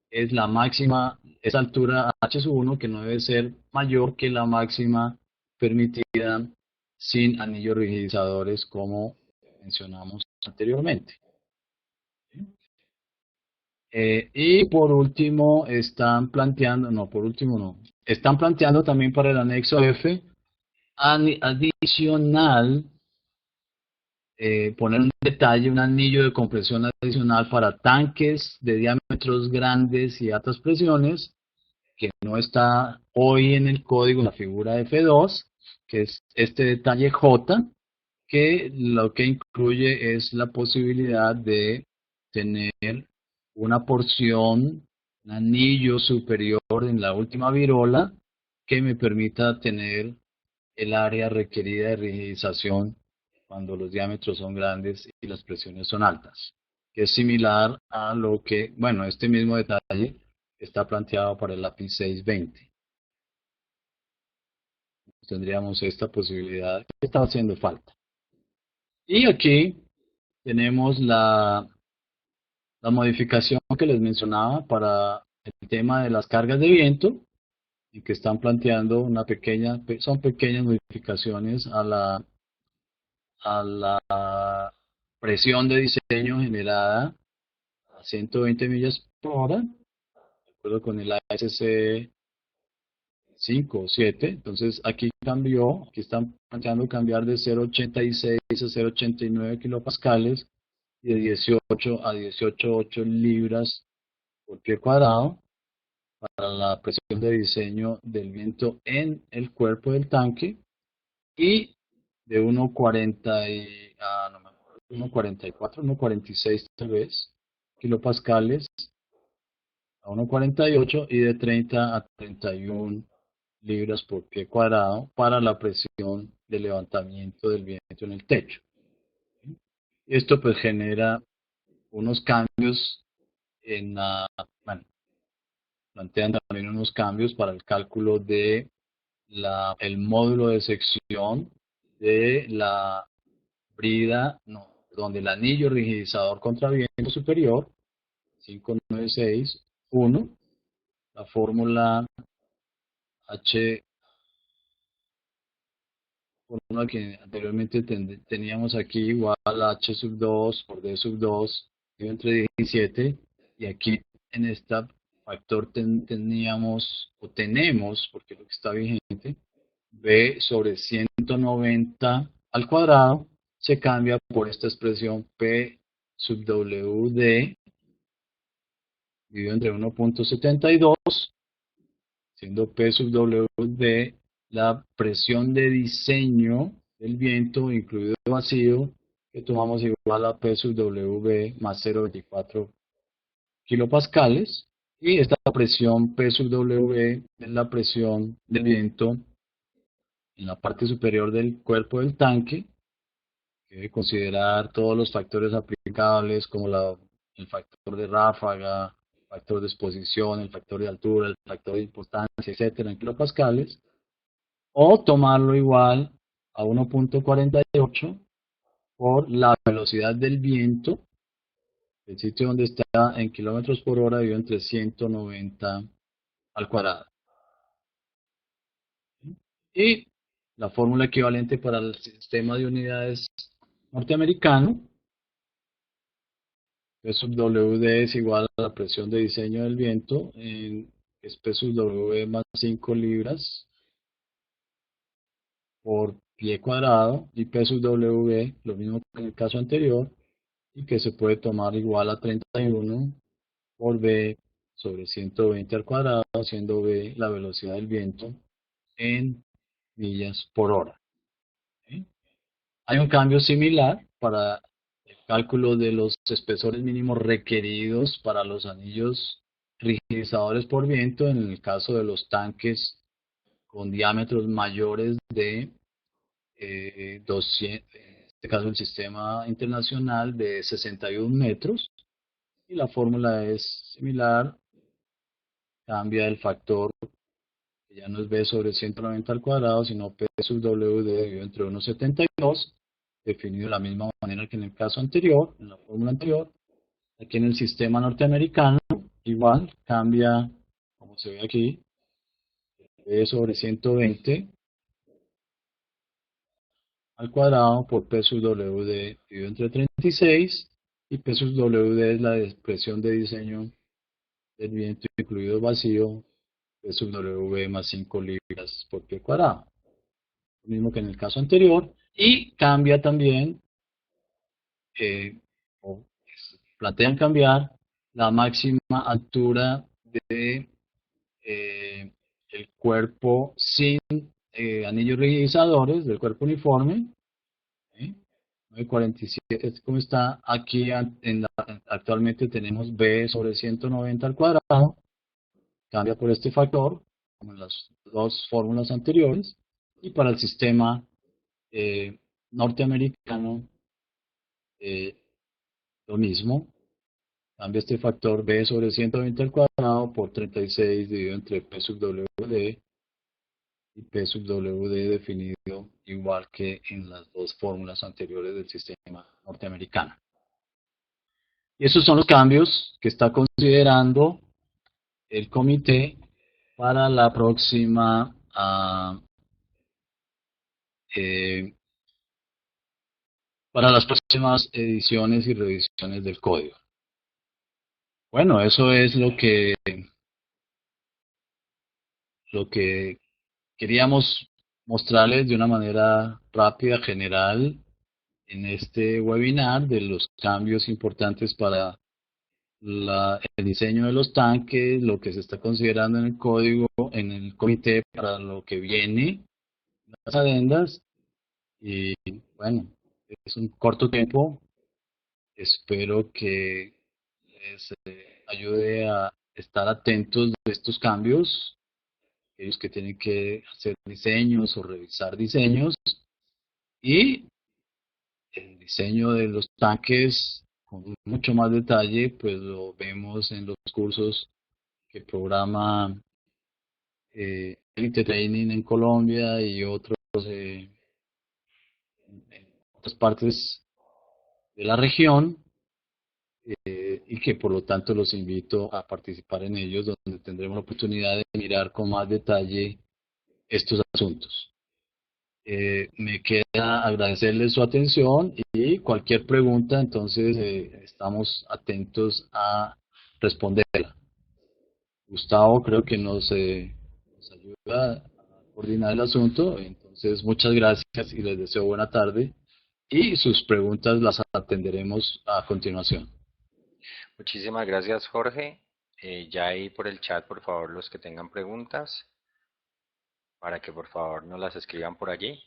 es la máxima, esa altura h sub 1 que no debe ser mayor que la máxima permitida sin anillos rigidizadores, como mencionamos anteriormente. Y por último están planteando, no, por último no, están planteando también para el anexo F adicional, poner un detalle, un anillo de compresión adicional para tanques de diámetros grandes y altas presiones, que no está hoy en el código, en la figura F2, que es este detalle J, que lo que incluye es la posibilidad de tener una porción, un anillo superior en la última virola que me permita tener el área requerida de rigidización cuando los diámetros son grandes y las presiones son altas, que es similar a lo que, bueno, este mismo detalle está planteado para el API 620. Tendríamos esta posibilidad que está haciendo falta. Y aquí tenemos la modificación que les mencionaba para el tema de las cargas de viento, y que están planteando son pequeñas modificaciones a la presión de diseño generada a 120 millas por hora, de acuerdo con el ASC 5 o 7. Entonces aquí están planteando cambiar de 0.86 a 0.89 kilopascales, y de 18 a 18,8 libras por pie cuadrado para la presión de diseño del viento en el cuerpo del tanque, y de 1,40 no me acuerdo, 1,44, 1,46 tal vez, kilopascales a 1,48 y de 30 a 31 libras por pie cuadrado para la presión de levantamiento del viento en el techo. Esto pues genera unos cambios en la, bueno, plantean también unos cambios para el cálculo de el módulo de sección de la brida, no, donde el anillo rigidizador contra viento superior, 5961, la fórmula H, fórmula que anteriormente teníamos aquí, igual a H sub 2 por D sub 2, entre 17, y aquí en esta factor teníamos, o tenemos, porque es lo que está vigente, B sobre 190 al cuadrado, se cambia por esta expresión P sub WD dividido entre 1,72, siendo P sub WD la presión de diseño del viento, incluido el vacío, que tomamos igual a P sub WB más 0,24 kilopascales, y esta presión P sub WB es la presión del viento en la parte superior del cuerpo del tanque, que debe considerar todos los factores aplicables como el factor de ráfaga, el factor de exposición, el factor de altura, el factor de importancia, etcétera, en kilopascales, o tomarlo igual a 1,48 por la velocidad del viento, el sitio donde está en kilómetros por hora, dividido entre 190 al cuadrado. Y la fórmula equivalente para el sistema de unidades norteamericano, P sub WD es igual a la presión de diseño del viento, es P sub W más 5 libras por pie cuadrado, y P sub W, lo mismo que en el caso anterior, y que se puede tomar igual a 31 por B sobre 120 al cuadrado, siendo B la velocidad del viento en millas por hora. ¿Sí? Hay un cambio similar para el cálculo de los espesores mínimos requeridos para los anillos rigidizadores por viento en el caso de los tanques con diámetros mayores de 200, en este caso el sistema internacional de 61 metros, y la fórmula es similar, cambia el factor, que ya no es B sobre 190 al cuadrado, sino P sub WD dividido entre 1,72, definido de la misma manera que en el caso anterior, en la fórmula anterior. Aquí en el sistema norteamericano, igual, cambia, como se ve aquí, B sobre 120 al cuadrado por P sub WD dividido entre 36, y P sub WD es la expresión de diseño del viento incluido vacío, P sub W más 5 libras por pie cuadrado. Lo mismo que en el caso anterior, y cambia también, o plantean cambiar la máxima altura de el cuerpo sin anillos rigidizadores del cuerpo uniforme, ¿sí? 947 es como está aquí. Actualmente tenemos B sobre 190 al cuadrado, cambia por este factor, como en las dos fórmulas anteriores, y para el sistema norteamericano eh, lo mismo, cambia este factor B sobre 120 al cuadrado por 36 dividido entre P sub WD, y P sub WD definido igual que en las dos fórmulas anteriores del sistema norteamericano. Y esos son los cambios que está considerando el comité para la próxima eh, para las próximas ediciones y revisiones del código. Bueno, eso es lo que queríamos mostrarles de una manera rápida, general, en este webinar de los cambios importantes para el diseño de los tanques, lo que se está considerando en el código, en el comité para lo que viene, las adendas. Y bueno, es un corto tiempo. Espero que les ayude a estar atentos de estos cambios, aquellos que tienen que hacer diseños o revisar diseños, y el diseño de los tanques con mucho más detalle, pues lo vemos en los cursos que programa Elite Training en Colombia y otros en otras partes de la región, y que por lo tanto los invito a participar en ellos, donde tendremos la oportunidad de mirar con más detalle estos asuntos. Me queda agradecerles su atención y cualquier pregunta, entonces estamos atentos a responderla. Gustavo creo que nos ayuda a coordinar el asunto, entonces muchas gracias y les deseo buena tarde y sus preguntas las atenderemos a continuación. Muchísimas gracias, Jorge. Ya ahí por el chat, por favor, los que tengan preguntas, para que por favor nos las escriban por allí.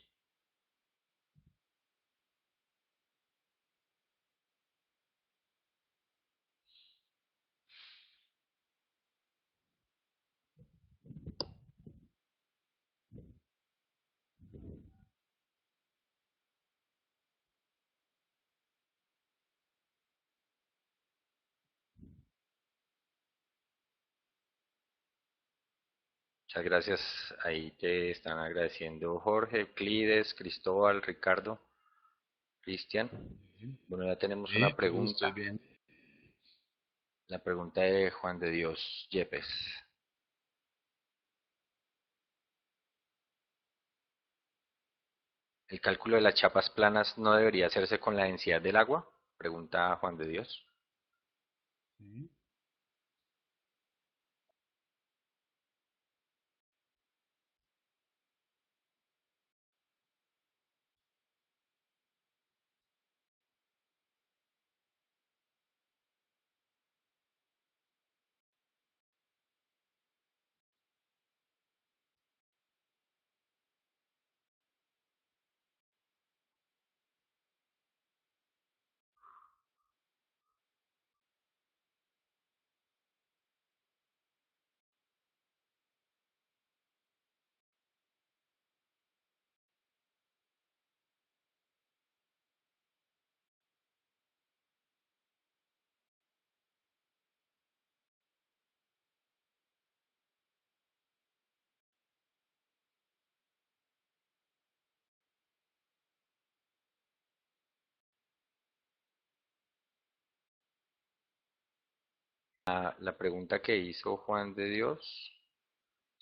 Muchas gracias. Ahí te están agradeciendo Jorge, Euclides, Cristóbal, Ricardo, Cristian. Bueno, ya tenemos una Sí, yo estoy pregunta. bien. La pregunta de Juan de Dios Yepes. ¿El cálculo de las chapas planas no debería hacerse con la densidad del agua? Pregunta Juan de Dios. Sí. La pregunta que hizo Juan de Dios,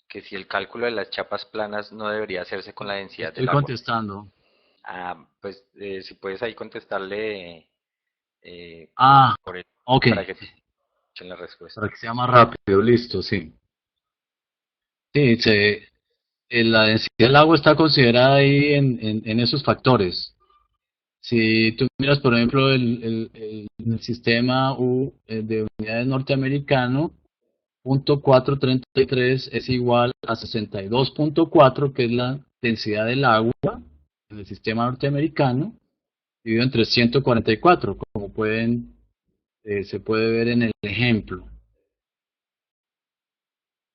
que si el cálculo de las chapas planas no debería hacerse con la densidad Estoy del agua. contestando. Pues si puedes ahí contestarle eh, Ah, por el, ok, para que te echen la para respuesta. que sea más rápido, listo, sí. Sí, la densidad del agua está considerada ahí en esos factores. Si tú miras, por ejemplo, el sistema de unidades norteamericano, 0.433 es igual a 62.4, que es la densidad del agua en el sistema norteamericano, dividido entre 144, como se puede ver en el ejemplo.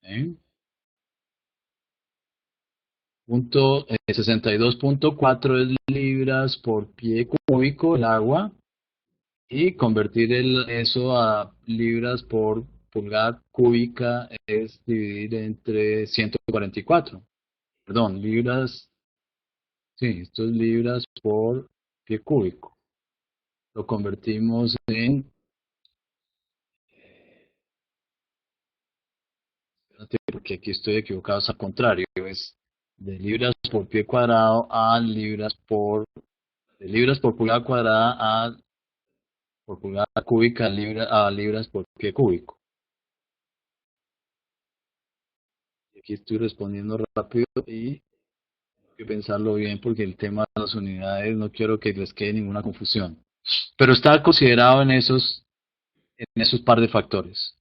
¿Eh? 62.4 es libras por pie cúbico el agua, y convertir eso a libras por pulgada cúbica es dividir entre 144. Perdón, libras, sí, esto es libras por pie cúbico. Lo convertimos espérate, porque aquí estoy equivocado, es al contrario, es de libras por pie cuadrado a de libras por pulgada cuadrada por pulgada cúbica a libras por pie cúbico. Aquí estoy respondiendo rápido y que pensarlo bien porque el tema de las unidades no quiero que les quede ninguna confusión. Pero está considerado en esos par de factores.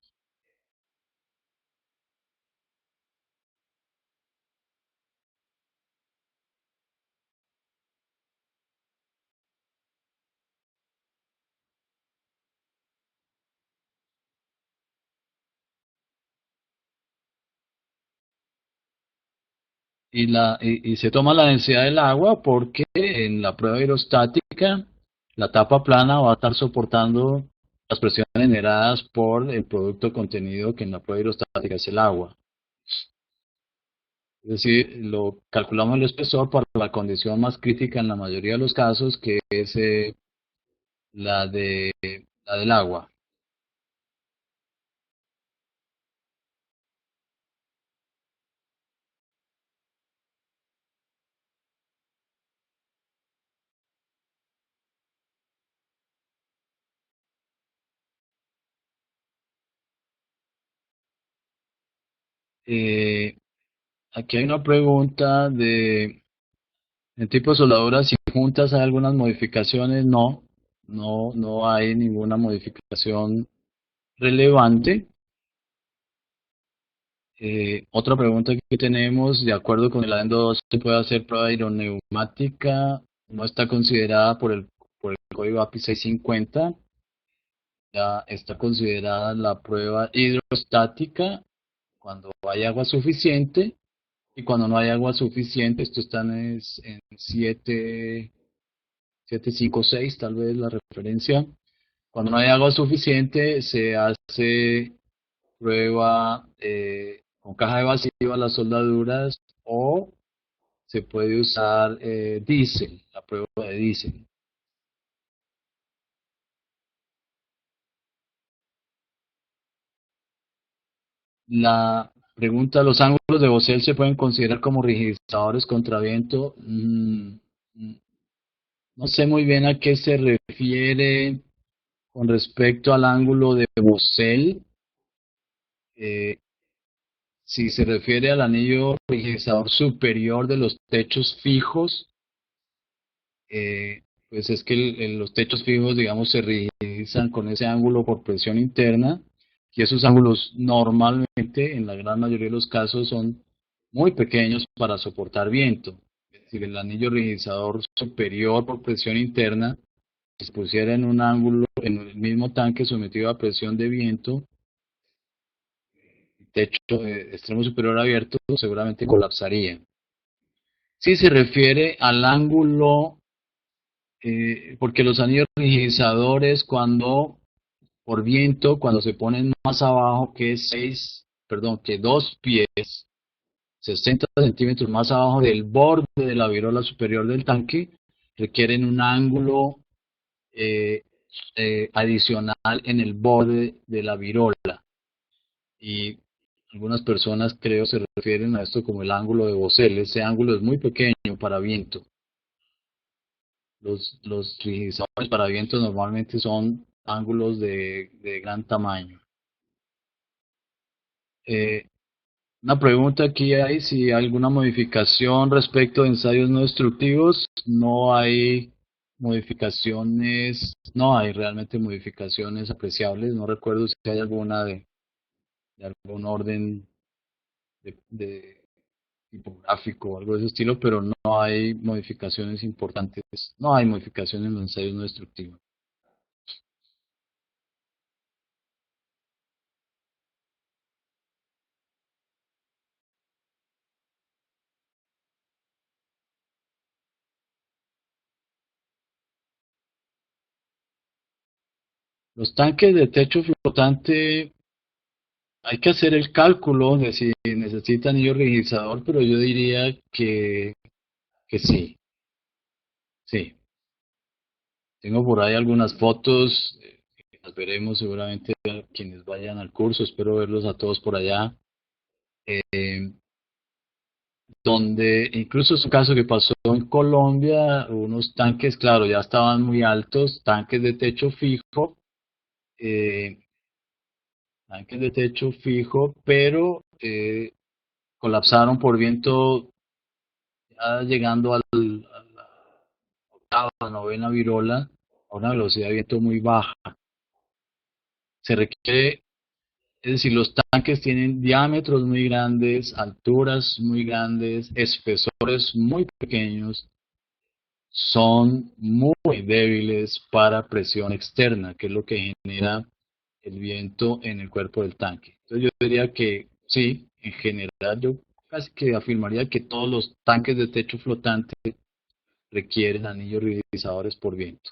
Y se toma la densidad del agua porque en la prueba hidrostática la tapa plana va a estar soportando las presiones generadas por el producto contenido que en la prueba hidrostática es el agua. Es decir, lo calculamos el espesor para la condición más crítica en la mayoría de los casos, que es la de la del agua. Eh, Aquí hay una pregunta de el tipo de soldaduras y juntas hay algunas modificaciones. No, no hay ninguna modificación relevante. Otra pregunta que tenemos, de acuerdo con el adendo 2, se puede hacer prueba hidroneumática, no está considerada por el código API 650, ya está considerada la prueba hidrostática cuando hay agua suficiente y cuando no hay agua suficiente, esto está en 756 tal vez la referencia. Cuando no hay agua suficiente, se hace prueba con caja de vacío a las soldaduras o se puede usar diésel, la prueba de diésel. La pregunta, ¿los ángulos de Bosel se pueden considerar como rigidizadores contra viento? No sé muy bien a qué se refiere con respecto al ángulo de Bosel. Eh, si se refiere al anillo rigidizador superior de los techos fijos, pues es que los techos fijos, digamos, se rigidizan con ese ángulo por presión interna y esos ángulos normalmente, en la gran mayoría de los casos, son muy pequeños para soportar viento. Es decir, el anillo rigidizador superior por presión interna, si se pusiera en un ángulo, en el mismo tanque sometido a presión de viento, techo extremo superior abierto, seguramente colapsaría. Si se refiere al ángulo porque los anillos rigidizadores cuando por viento, cuando se ponen más abajo que 2 pies, 60 centímetros más abajo del borde de la virola superior del tanque, requieren un ángulo eh, adicional en el borde de la virola. Y algunas personas creo se refieren a esto como el ángulo de Bosel. Ese ángulo es muy pequeño para viento. Los rigidizadores para viento normalmente son ángulos de gran tamaño. Eh, una pregunta aquí hay si hay alguna modificación respecto de ensayos no destructivos. No hay modificaciones, no hay realmente modificaciones apreciables. No recuerdo si hay alguna de algún orden de tipográfico o algo de ese estilo, pero no hay modificaciones importantes. No hay modificaciones en los ensayos no destructivos. Los tanques de techo flotante, hay que hacer el cálculo de si necesitan anillo rigidizador, pero yo diría que sí, sí. Tengo por ahí algunas fotos, que las veremos seguramente quienes vayan al curso, espero verlos a todos por allá, eh, donde incluso es un caso que pasó en Colombia, unos tanques, claro, ya estaban muy altos, eh, tanques de techo fijo, pero colapsaron por viento ya llegando a la octava, novena virola, a una velocidad de viento muy baja. Se requiere, es decir, los tanques tienen diámetros muy grandes, alturas muy grandes, espesores muy pequeños, son muy débiles para presión externa, que es lo que genera el viento en el cuerpo del tanque. Entonces yo diría que sí, en general yo casi que afirmaría que todos los tanques de techo flotante requieren anillos rigidizadores por viento.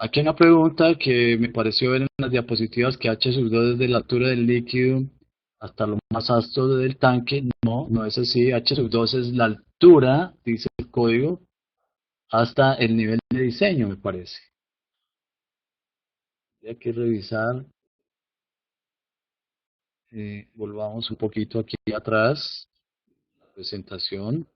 Aquí hay una pregunta que me pareció ver en las diapositivas que H sub 2 desde la altura del líquido hasta lo más alto del tanque. No, no es así. H sub 2 es la altura, dice el código, hasta el nivel de diseño, me parece. Hay que revisar. Volvamos un poquito aquí atrás, la presentación.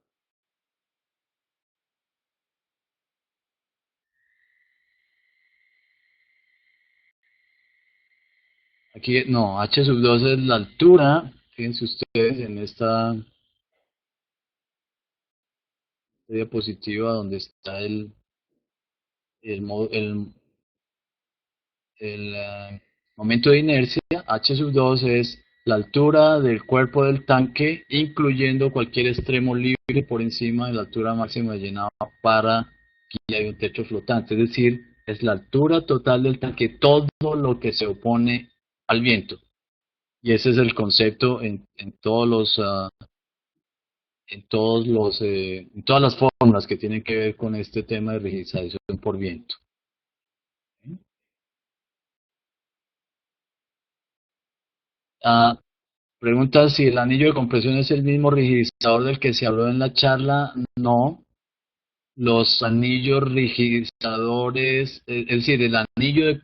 Aquí, no, H sub 2 es la altura. Fíjense ustedes en esta diapositiva donde está el, momento de inercia. H sub 2 es la altura del cuerpo del tanque, incluyendo cualquier extremo libre por encima de la altura máxima de llenado para que haya un techo flotante. Es decir, es la altura total del tanque, todo lo que se opone al viento. Y ese es el concepto en todos los, en todas las fórmulas que tienen que ver con este tema de rigidización por viento. Ah, pregunta si el anillo de compresión es el mismo rigidizador del que se habló en la charla. No, los anillos rigidizadores, es decir, el anillo de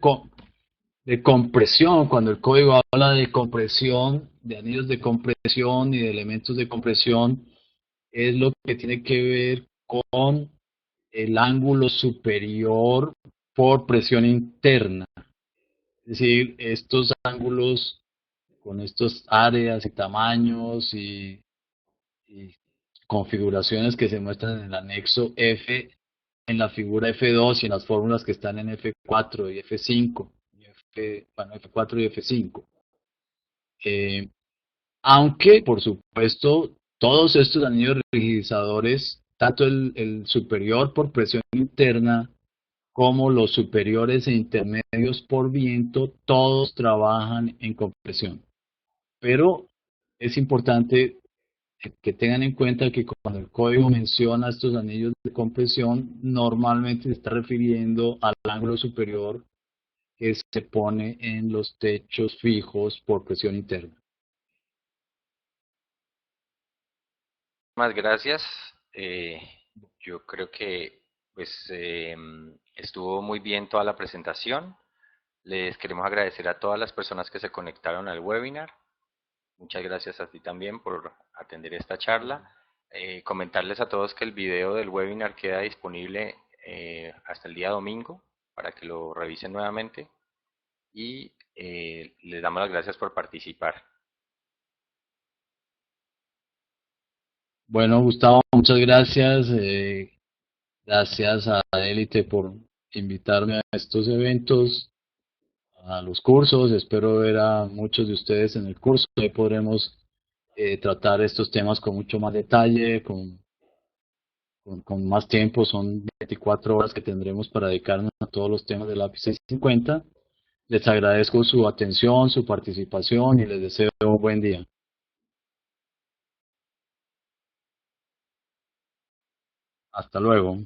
compresión, cuando el código habla de compresión, de anillos de compresión y de elementos de compresión, es lo que tiene que ver con el ángulo superior por presión interna. Es decir, estos ángulos con estas áreas y tamaños y configuraciones que se muestran en el anexo F, en la figura F2 y en las fórmulas que están en F4 y F5, bueno, F4 y F5. Eh, Aunque, por supuesto, todos estos anillos rigidizadores, tanto el superior por presión interna como los superiores e intermedios por viento, todos trabajan en compresión. Pero es importante que tengan en cuenta que cuando el código menciona estos anillos de compresión, normalmente se está refiriendo al ángulo superior que se pone en los techos fijos por presión interna. Más gracias. Yo creo que estuvo muy bien toda la presentación. Les queremos agradecer a todas las personas que se conectaron al webinar. Muchas gracias a ti también por atender esta charla. Comentarles a todos que el video del webinar queda disponible hasta el día domingo para que lo revisen nuevamente y les damos las gracias por participar. Bueno, Gustavo, muchas gracias. Gracias a Élite por invitarme a estos eventos, a los cursos. Espero ver a muchos de ustedes en el curso. Ahí podremos tratar estos temas con mucho más detalle, con más tiempo. Son 24 horas que tendremos para dedicarnos a todos los temas del API 650. Les agradezco su atención, su participación y les deseo un buen día. Hasta luego.